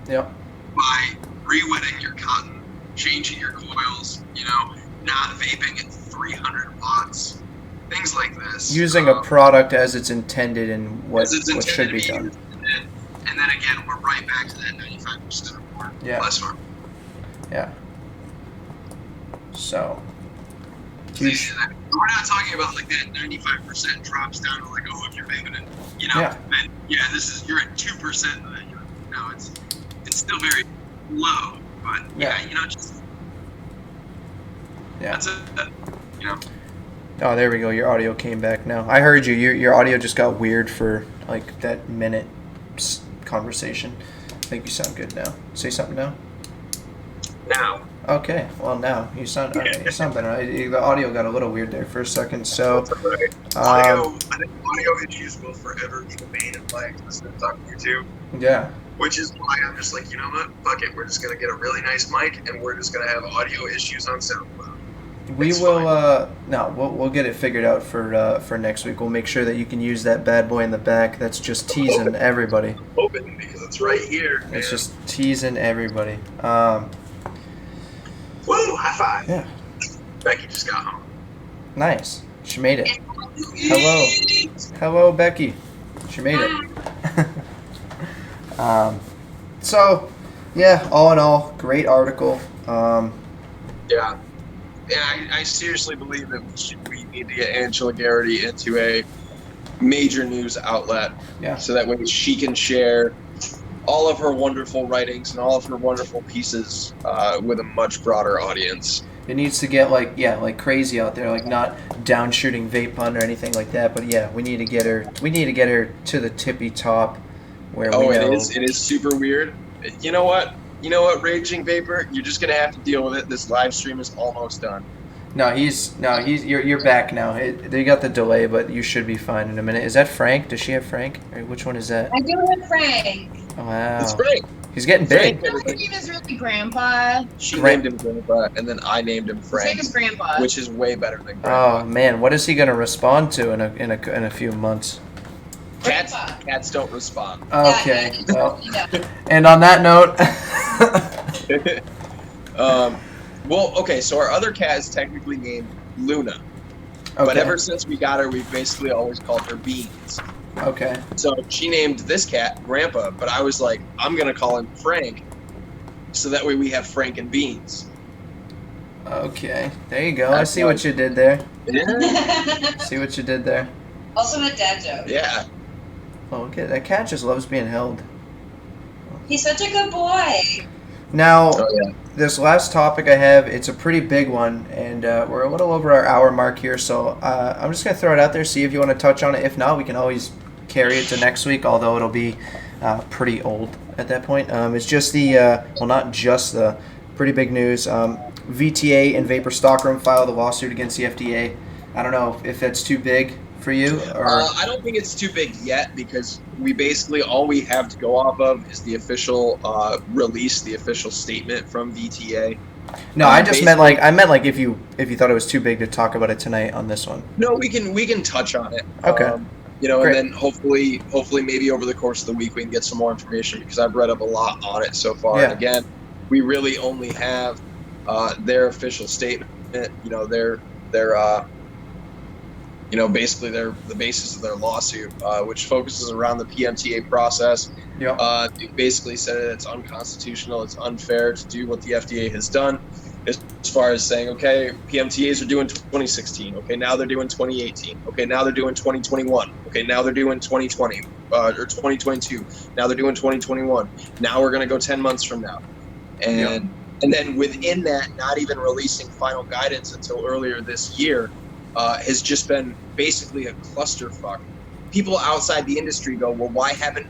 Yep. By re-wetting your cotton, changing your coils, you know, not vaping at 300 watts, things like this. Using a product as it's intended and what should be done. And then again, we're right back to that 95% or more. Yeah. Less harm. Yeah. So. We're not talking about like that 95% drops down to like, oh, if you're vaping it, you know, then you're at 2%. No, it's still very low, but you know, just that's it. You know. Oh, there we go. Your audio came back now. I heard you. Your audio just got weird for like that minute conversation. I think you sound good now. Say something now. Now. Okay. Well, now you sound better. The audio got a little weird there for a second. So. I think audio issues will forever be the bane of my existence on YouTube. Yeah. Which is why I'm just like, you know what? Fuck it. We're just gonna get a really nice mic, and we're just gonna have audio issues on SoundCloud. We It's will. fine. No, we'll get it figured out for next week. We'll make sure that you can use that bad boy in the back. That's just teasing everybody. Open because it's right here. Man. It's just teasing everybody. Woo! High five. Yeah. Becky just got home. Nice. She made it. Hello. Hello, Becky. She made it. So, yeah, all in all, great article. Yeah. Yeah, I seriously believe that we need to get Angela Garrity into a major news outlet. Yeah. So that way she can share all of her wonderful writings and all of her wonderful pieces with a much broader audience. It needs to get like crazy out there, like not down shooting vape pun or anything like that. But yeah, we need to get her. We need to get her to the tippy top, where we know. It is super weird. You know what, Raging Vapor, you're just gonna have to deal with it. This live stream is almost done. You're back now. They got the delay, but you should be fine in a minute. Is that Frank? Does she have Frank? Or which one is that? I do have Frank. Oh, wow. It's Frank. He's getting big. No, his name is really Grandpa. She named him Grandpa, and then I named him His Frank, name is Grandpa. which is way better than Grandpa. Oh man, what is he gonna respond to in a few months? Cats don't respond. Okay. Yeah, Well, yeah. and on that note, Well, okay, so our other cat is technically named Luna, but okay. ever since we got her, we've basically always called her Beans. Okay. So she named this cat Grandpa, but I was like, I'm gonna call him Frank, so that way we have Frank and Beans. Okay. There you go. I see what you did there. Yeah. See what you did there. Also a dad joke. Yeah. Oh, okay. That cat just loves being held. He's such a good boy. Now, Oh yeah. this last topic I have, it's a pretty big one, and we're a little over our hour mark here, so I'm just going to throw it out there, see if you want to touch on it. If not, we can always carry it to next week, although it'll be pretty old at that point. It's just not just the pretty big news. VTA and Vapor Stockroom filed a lawsuit against the FDA. I don't know if that's too big for you, or I don't think it's too big yet, because we basically all we have to go off of is the official release, the official statement from VTA. no, I just meant like if you thought it was too big to talk about it tonight on this one. No, we can touch on it. Okay. And Great. then hopefully maybe over the course of the week we can get some more information, because I've read up a lot on it so far. Yeah. And again, we really only have their official statement. Basically the basis of their lawsuit, which focuses around the PMTA process. Yeah. They basically said that it's unconstitutional, it's unfair to do what the FDA has done, as far as saying, okay, PMTAs are doing 2016, okay, now they're doing 2018, okay, now they're doing 2021, okay, now they're doing 2020, or 2022, now they're doing 2021, now we're going to go 10 months from now. And then within that, not even releasing final guidance until earlier this year, has just been basically a clusterfuck. People outside the industry go, well, why haven't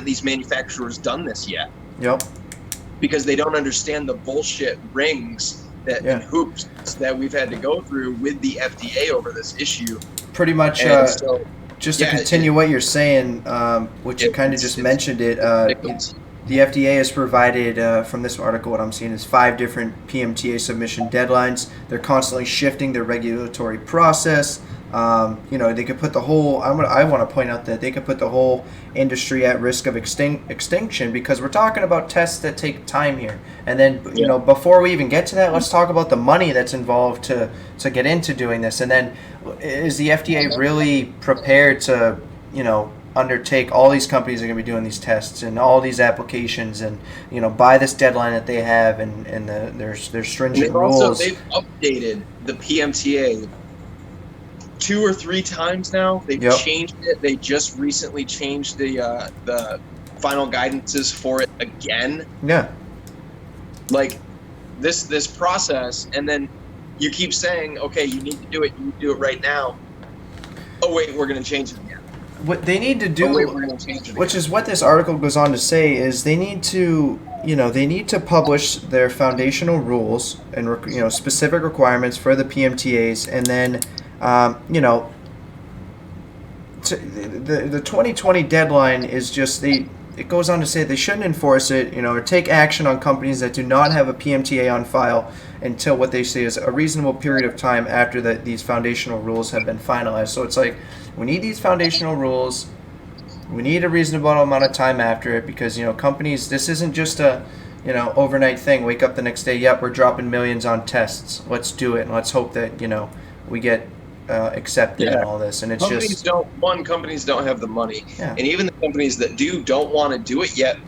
these manufacturers done this yet? Yep. Because they don't understand the bullshit rings and hoops that we've had to go through with the FDA over this issue. Pretty much. Just to continue what you're saying, which you kind of just mentioned it. The FDA has provided, from this article, what I'm seeing is 5 different PMTA submission deadlines. They're constantly shifting their regulatory process. They could put the whole. I want to point out that they could put the whole industry at risk of extinction, because we're talking about tests that take time here. And then, before we even get to that, let's talk about the money that's involved to get into doing this. And then, is the FDA really prepared to, undertake all these companies are going to be doing these tests and all these applications, and by this deadline that they have, and there's stringent rules. They've updated the PMTA 2 or 3 times now. They've changed it. They just recently changed the final guidances for it again. Yeah. Like this process, and then you keep saying, okay, you need to do it. You need to do it right now. Oh wait, we're going to change it again. What they need to do, which is what this article goes on to say, is they need to, publish their foundational rules and specific requirements for the PMTAs, and then, the 2020 deadline is just it goes on to say they shouldn't enforce it, or take action on companies that do not have a PMTA on file until what they say is a reasonable period of time after these foundational rules have been finalized. So it's like, we need these foundational rules. We need a reasonable amount of time after it because, companies, this isn't just a, overnight thing. Wake up the next day, yep, we're dropping millions on tests. Let's do it, and let's hope that, we get accepted and all this. And it's companies don't have the money. Yeah. And even the companies that don't want to do it yet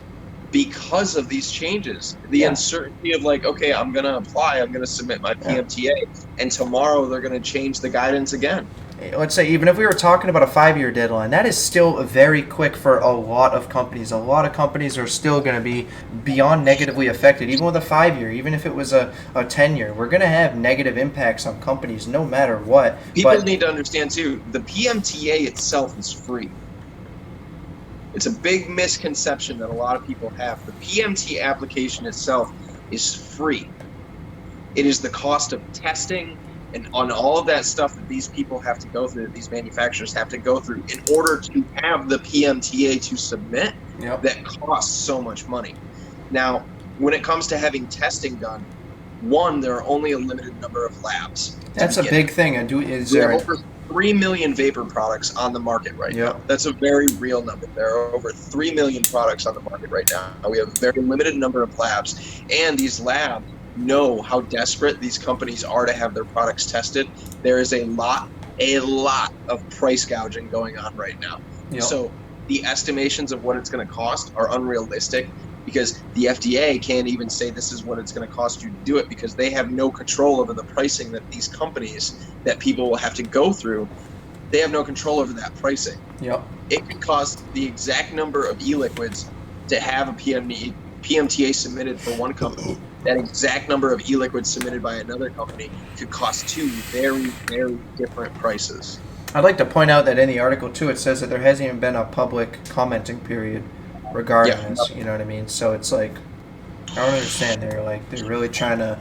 because of these changes. The uncertainty of like, okay, I'm going to apply, I'm going to submit my PMTA, and tomorrow they're going to change the guidance again. Let's say even if we were talking about a 5-year deadline, that is still very quick for a lot of companies. A lot of companies are still going to be beyond negatively affected, even with a 5-year, even if it was a 10-year. We're going to have negative impacts on companies no matter what. People need to understand, too, the PMTA itself is free. It's a big misconception that a lot of people have. The PMTA application itself is free. It is the cost of testing and on all of that stuff that these people have to go through, that these manufacturers have to go through in order to have the PMTA to submit, that costs so much money. Now, when it comes to having testing done, one, there are only a limited number of labs. That's a big thing. There are over 3 million vapor products on the market right now. That's a very real number. There are over 3 million products on the market right now. We have a very limited number of labs, and these labs know how desperate these companies are to have their products tested. There is a lot of price gouging going on right now. So the estimations of what it's going to cost are unrealistic because the FDA can't even say this is what it's going to cost you to do it because they have no control over the pricing that these companies that people will have to go through. They have no control over that pricing. It could cost the exact number of e-liquids to have a PMTA submitted for one company. That exact number of e-liquids submitted by another company could cost two very, very different prices. I'd like to point out that in the article, too, it says that there hasn't even been a public commenting period regarding this. You know what I mean? So it's like, I don't understand. They're really trying to,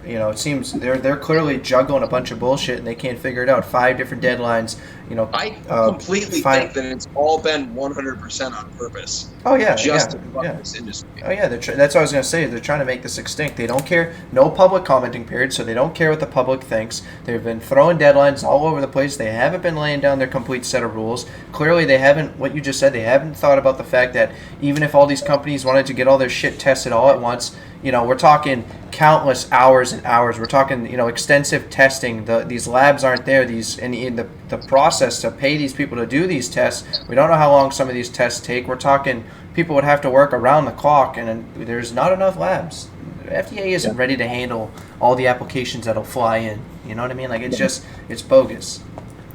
it seems they're clearly juggling a bunch of bullshit and they can't figure it out. 5 different deadlines. I completely think that it's all been 100% on purpose. Oh yeah, just to fuck this industry. Oh yeah, that's what I was gonna say. They're trying to make this extinct. They don't care. No public commenting period, so they don't care what the public thinks. They've been throwing deadlines all over the place. They haven't been laying down their complete set of rules. Clearly, they haven't. What you just said, they haven't thought about the fact that even if all these companies wanted to get all their shit tested all at once, we're talking countless hours and hours. We're talking, extensive testing. These labs aren't there. The process to pay these people to do these tests, we don't know how long some of these tests take. We're talking people would have to work around the clock, and there's not enough labs. The FDA isn't ready to handle all the applications that'll fly in. You know what I mean? Like, it's bogus.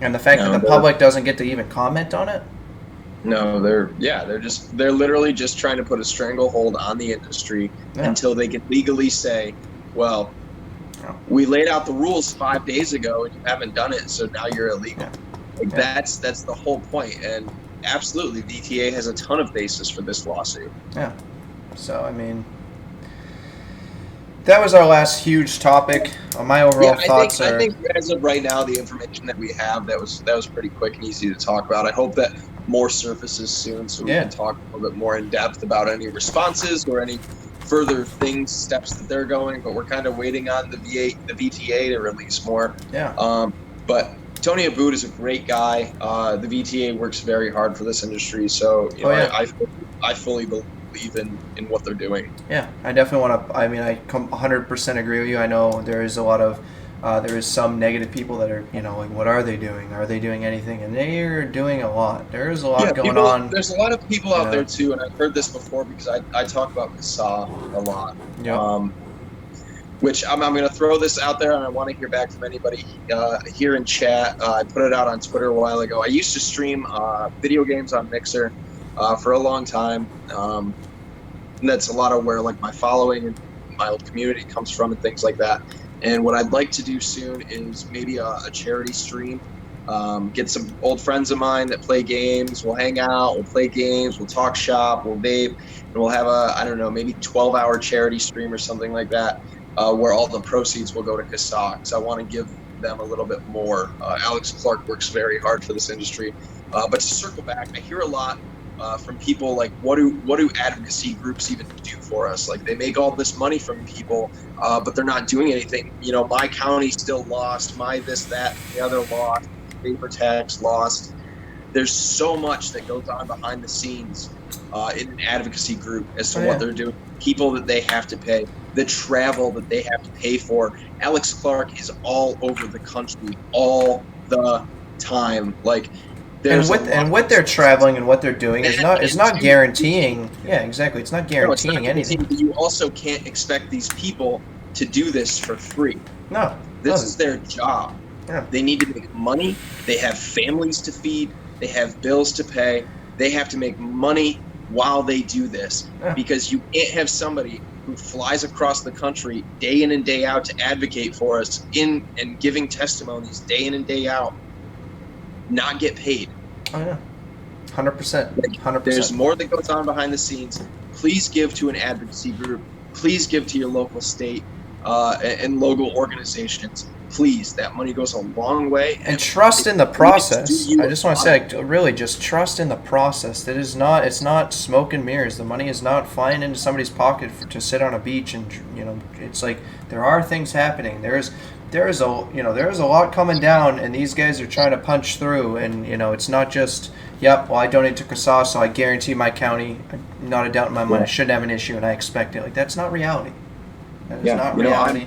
And the fact that the public doesn't get to even comment on it. No, they're literally just trying to put a stranglehold on the industry until they can legally say, well, we laid out the rules 5 days ago and you haven't done it, so now you're illegal. That's the whole point. And absolutely, the DTA has a ton of basis for this lawsuit. Yeah. So, I mean, that was our last huge topic. My overall thoughts are... I think as of right now, the information that we have, that was pretty quick and easy to talk about. I hope that more surfaces soon so we can talk a little bit more in depth about any responses or any further steps that they're going, but we're kind of waiting on the VTA to release more. But Tony Abboud is a great guy. The VTA works very hard for this industry, so I fully believe in what they're doing. Yeah, I definitely want to. I mean, I 100% agree with you. I know there is a lot of there is some negative people that are, like, what are they doing? Are they doing anything? And they're doing a lot. There is a lot going on. There's a lot of people out there too, and I've heard this before because I talk about CASA a lot. Which I'm going to throw this out there, and I want to hear back from anybody here in chat. I put it out on Twitter a while ago. I used to stream video games on Mixer for a long time. And that's a lot of where like my following and my old community comes from and things like that. And what I'd like to do soon is maybe a charity stream. Get some old friends of mine that play games. We'll hang out, we'll play games, we'll talk shop, we'll vape, and we'll have maybe 12-hour charity stream or something like that. Where all the proceeds will go to CASA, because I want to give them a little bit more. Alex Clark works very hard for this industry. But to circle back, I hear a lot from people like what do advocacy groups even do for us? Like they make all this money from people, but they're not doing anything. My county still lost, my this, that, the other lost, paper tax lost. There's so much that goes on behind the scenes in an advocacy group as to what they're doing. People that they have to pay, the travel that they have to pay for. Alex Clark is all over the country all the time. Like, and what they're traveling and what they're doing is not guaranteeing. Yeah, exactly. It's not guaranteeing anything. But you also can't expect these people to do this for free. No. This is their job. Yeah. They need to make money. They have families to feed. They have bills to pay. They have to make money while they do this, because you can't have somebody who flies across the country day in and day out to advocate for us and giving testimonies day in and day out not get paid. Oh yeah, 100%. 100%. There's more that goes on behind the scenes. Please give to an advocacy group. Please give to your local state and local organizations. Please, that money goes a long way. And trust in the process. I just want to say, really, just trust in the process. It's not smoke and mirrors. The money is not flying into somebody's pocket to sit on a beach, and it's like there are things happening. There is a lot coming down, and these guys are trying to punch through. And it's not just I donate to CASA, so I guarantee my county, not a doubt in my mind, shouldn't have an issue, and I expect it. Like, that's not reality. That is not reality.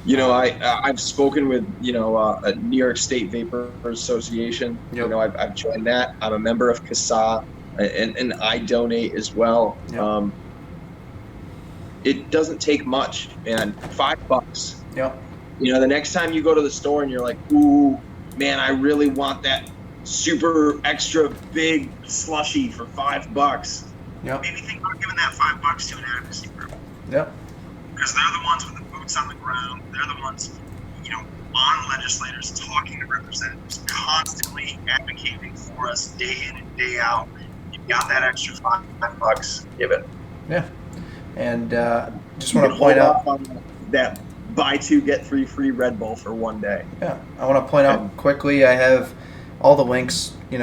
I've spoken with a New York State Vapor Association. Yep. I've joined that. I'm a member of CASA, and I donate as well. Yep. It doesn't take much, man. $5. Yep. The next time you go to the store and you're like, ooh, man, I really want that super extra big slushy for $5. Yep. Maybe think about giving that $5 to an advocacy group. Yep. Because they're the ones with the boots on the ground. They're the ones, on legislators, talking to representatives, constantly advocating for us day in and day out. You got that extra $5, give it. Yeah. And just want to point out that buy two get three free Red Bull for one day. Yeah, I want to point out quickly. I have all the links, in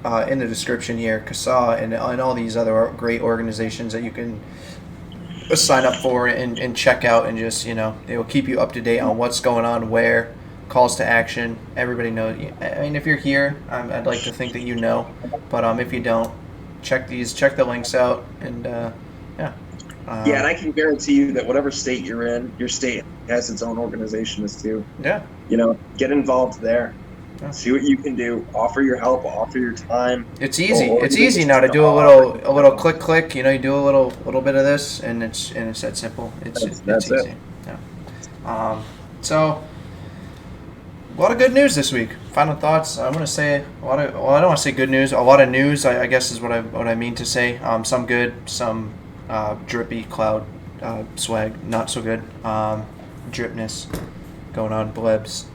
the description here, CASA and all these other great organizations that you can sign up for and check out, and just they will keep you up to date on what's going on, where, calls to action. Everybody knows. I mean, if you're here, I'd like to think that you know, but if you don't, check the links out, and yeah. And I can guarantee you that whatever state you're in, your state has its own organization as too. Yeah. Get involved there. Yeah. See what you can do. Offer your help. Offer your time. It's easy. It's easy now to do a little click. You do a little bit of this, and it's that simple. It's easy. Yeah. So a lot of good news this week. Final thoughts. I'm gonna say I don't want to say good news. A lot of news, I guess, is what I mean to say. Some good, some drippy cloud swag, not so good. Dripness going on. Blebs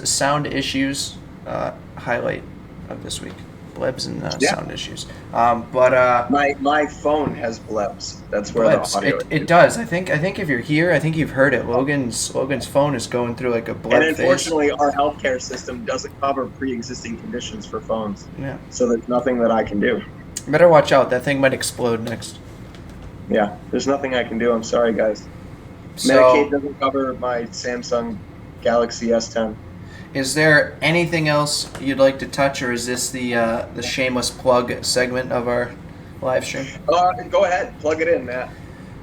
sound issues highlight of this week. Blebs and sound issues. But my phone has Blebs. That's where Blebs. the audio It does. I think if you're here, I think you've heard it. Logan's phone is going through like a Bleb And unfortunately, our healthcare system doesn't cover pre-existing conditions for phones. Yeah. So there's nothing that I can do. Better watch out. That thing might explode next. Yeah. There's nothing I can do. I'm sorry, guys. So, Medicaid doesn't cover my Samsung Galaxy S10. Is there anything else you'd like to touch, or is this the shameless plug segment of our live stream? Go ahead, plug it in, Matt.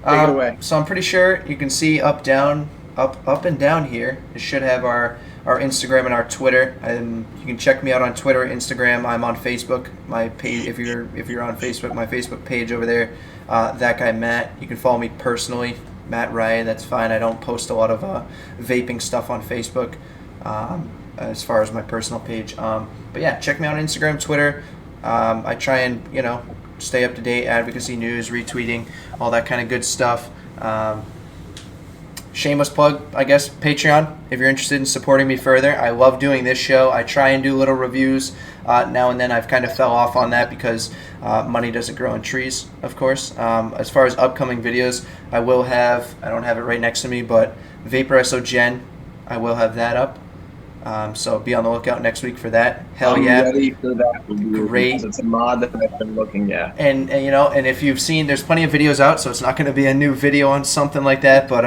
Take it away. So I'm pretty sure you can see up and down here. It should have our Instagram and our Twitter. You can check me out on Twitter, Instagram. I'm on Facebook. My page, if you're on Facebook, my Facebook page over there. That guy Matt. You can follow me personally, Matt Ryan. That's fine. I don't post a lot of vaping stuff on Facebook. As far as my personal page. But yeah, check me out on Instagram, Twitter. I try and, stay up to date, advocacy news, retweeting, all that kind of good stuff. Shameless plug, I guess, Patreon, if you're interested in supporting me further. I love doing this show. I try and do little reviews now and then. I've kind of fell off on that because money doesn't grow on trees, of course. As far as upcoming videos, I don't have it right next to me, but Vapor SO Gen, I will have that up. So be on the lookout next week for that. Hell I'm yeah. ready for that review. Great. Because it's a mod that I've been looking at. And if you've seen, there's plenty of videos out, so it's not going to be a new video on something like that, but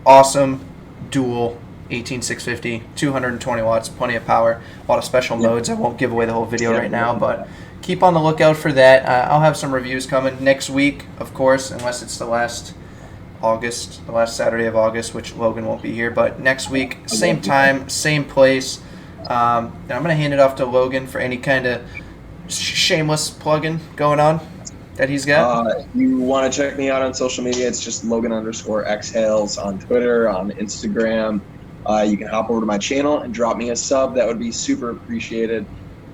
awesome dual 18650, 220 watts, plenty of power, a lot of special modes. I won't give away the whole video right now, but keep on the lookout for that. I'll have some reviews coming next week, of course, unless it's the last Saturday of August, which Logan won't be here, but next week, same time, same place. And I'm going to hand it off to Logan for any kind of shameless plugging going on that he's got. If you want to check me out on social media, it's just Logan_exhales on Twitter, on Instagram. You can hop over to my channel and drop me a sub. That would be super appreciated.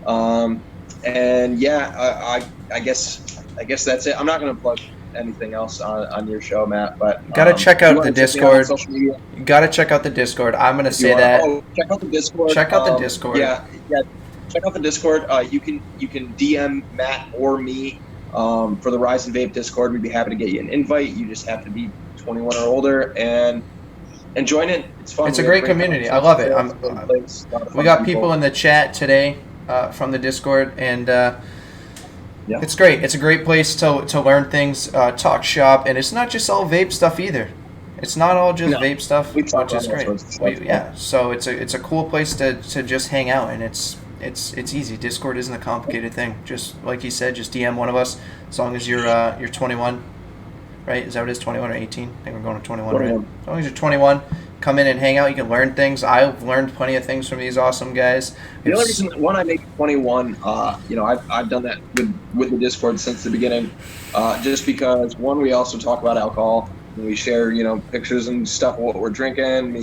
And yeah, I guess that's it. I'm not going to plug anything else on your show, Matt, but gotta check out the Discord. You gotta check out the Discord. I'm gonna say that. Check out the Discord. Check out the Discord. Yeah. Check out the Discord. You can DM Matt or me for the Rise and Vape Discord. We'd be happy to get you an invite. You just have to be 21 or older and join in. It's fun. It's a great community. I love it. We got people in the chat today from the Discord, and it's great. It's a great place to learn things, talk shop, and it's not just all vape stuff either. It's not all just vape stuff, which is great. So it's a cool place to just hang out, and it's easy. Discord isn't a complicated thing. Just like he said, just DM one of us as long as you're 21, right? Is that what it is, 21 or 18? I think we're going to 21, right? As long as you're 21, come in and hang out. You can learn things. I've learned plenty of things from these awesome guys. The only reason I make 21, I've done that with the Discord since the beginning, just because one, we also talk about alcohol. And we share, pictures and stuff of what we're drinking.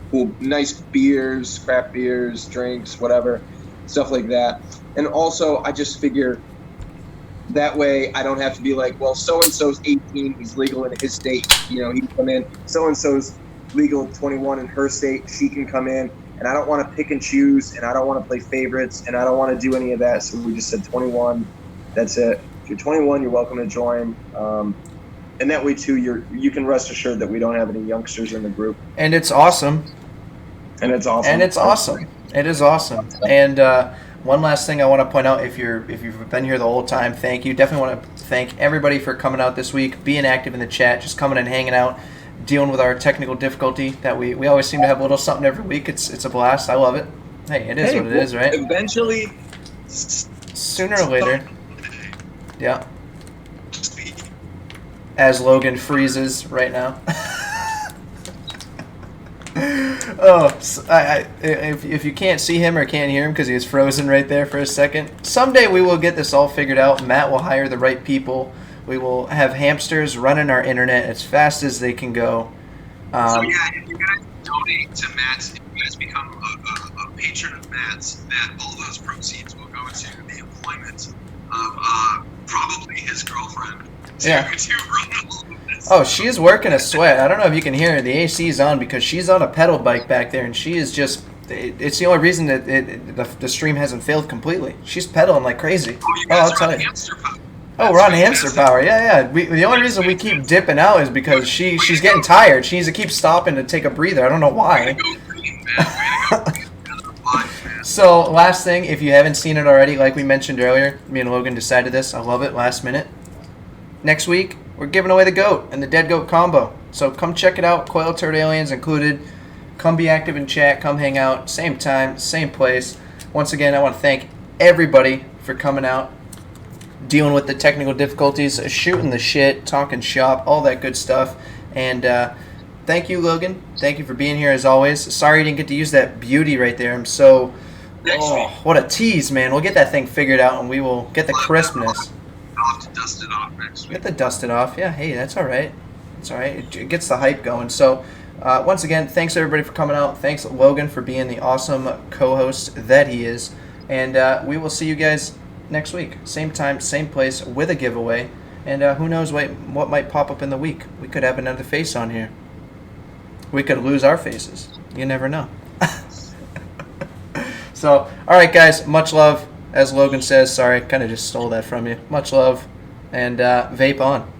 Cool, nice beers, craft beers, drinks, whatever, stuff like that. And also, I just figure that way I don't have to be like, well, so and so's 18, he's legal in his state. He can come in. So and so's legal 21 in her state, she can come in, and I don't want to pick and choose, and I don't want to play favorites, and I don't want to do any of that. So we just said 21. That's it. If you're 21, you're welcome to join. And that way too, you can rest assured that we don't have any youngsters in the group. And it's awesome. It is awesome. And one last thing I want to point out, if you've been here the whole time, thank you. Definitely want to thank everybody for coming out this week, being active in the chat, just coming and hanging out, dealing with our technical difficulty that we always seem to have a little something every week. It's a blast. I love it. Hey, it is what it is, right? Eventually, sooner or later. Yeah. As Logan freezes right now. If you can't see him or can't hear him because he was frozen right there for a second, someday we will get this all figured out. Matt will hire the right people. We will have hamsters running our internet as fast as they can go. If you guys donate to Matt's, if you guys become a patron of Matt's, that all those proceeds will go to the employment of probably his girlfriend. Oh, she is working a sweat. I don't know if you can hear her. The AC is on because she's on a pedal bike back there, and she is just... It's the only reason that the stream hasn't failed completely. She's pedaling like crazy. I'll tell you. We're on hamster power. Yeah. The only reason we keep dipping out is because she's getting tired. She needs to keep stopping to take a breather. I don't know why. So, last thing, if you haven't seen it already, like we mentioned earlier, me and Logan decided this. I love it, last minute. Next week, we're giving away the goat and the dead goat combo. So come check it out. Coil Turd Aliens included. Come be active in chat. Come hang out. Same time, same place. Once again, I want to thank everybody for coming out, dealing with the technical difficulties, shooting the shit, talking shop, all that good stuff. And thank you, Logan. Thank you for being here as always. Sorry you didn't get to use that beauty right there. I'm so... Oh, what a tease, man. We'll get that thing figured out and we will get the crispness. I'll have to dust it off next week. Get the dust it off. Yeah, hey, that's all right. It's all right. It gets the hype going. So, once again, thanks everybody for coming out. Thanks, Logan, for being the awesome co-host that he is. And we will see you guys next week. Same time, same place, with a giveaway. And who knows what might pop up in the week. We could have another face on here. We could lose our faces. You never know. So, all right, guys, much love. As Logan says, sorry, kind of just stole that from you. Much love, and vape on.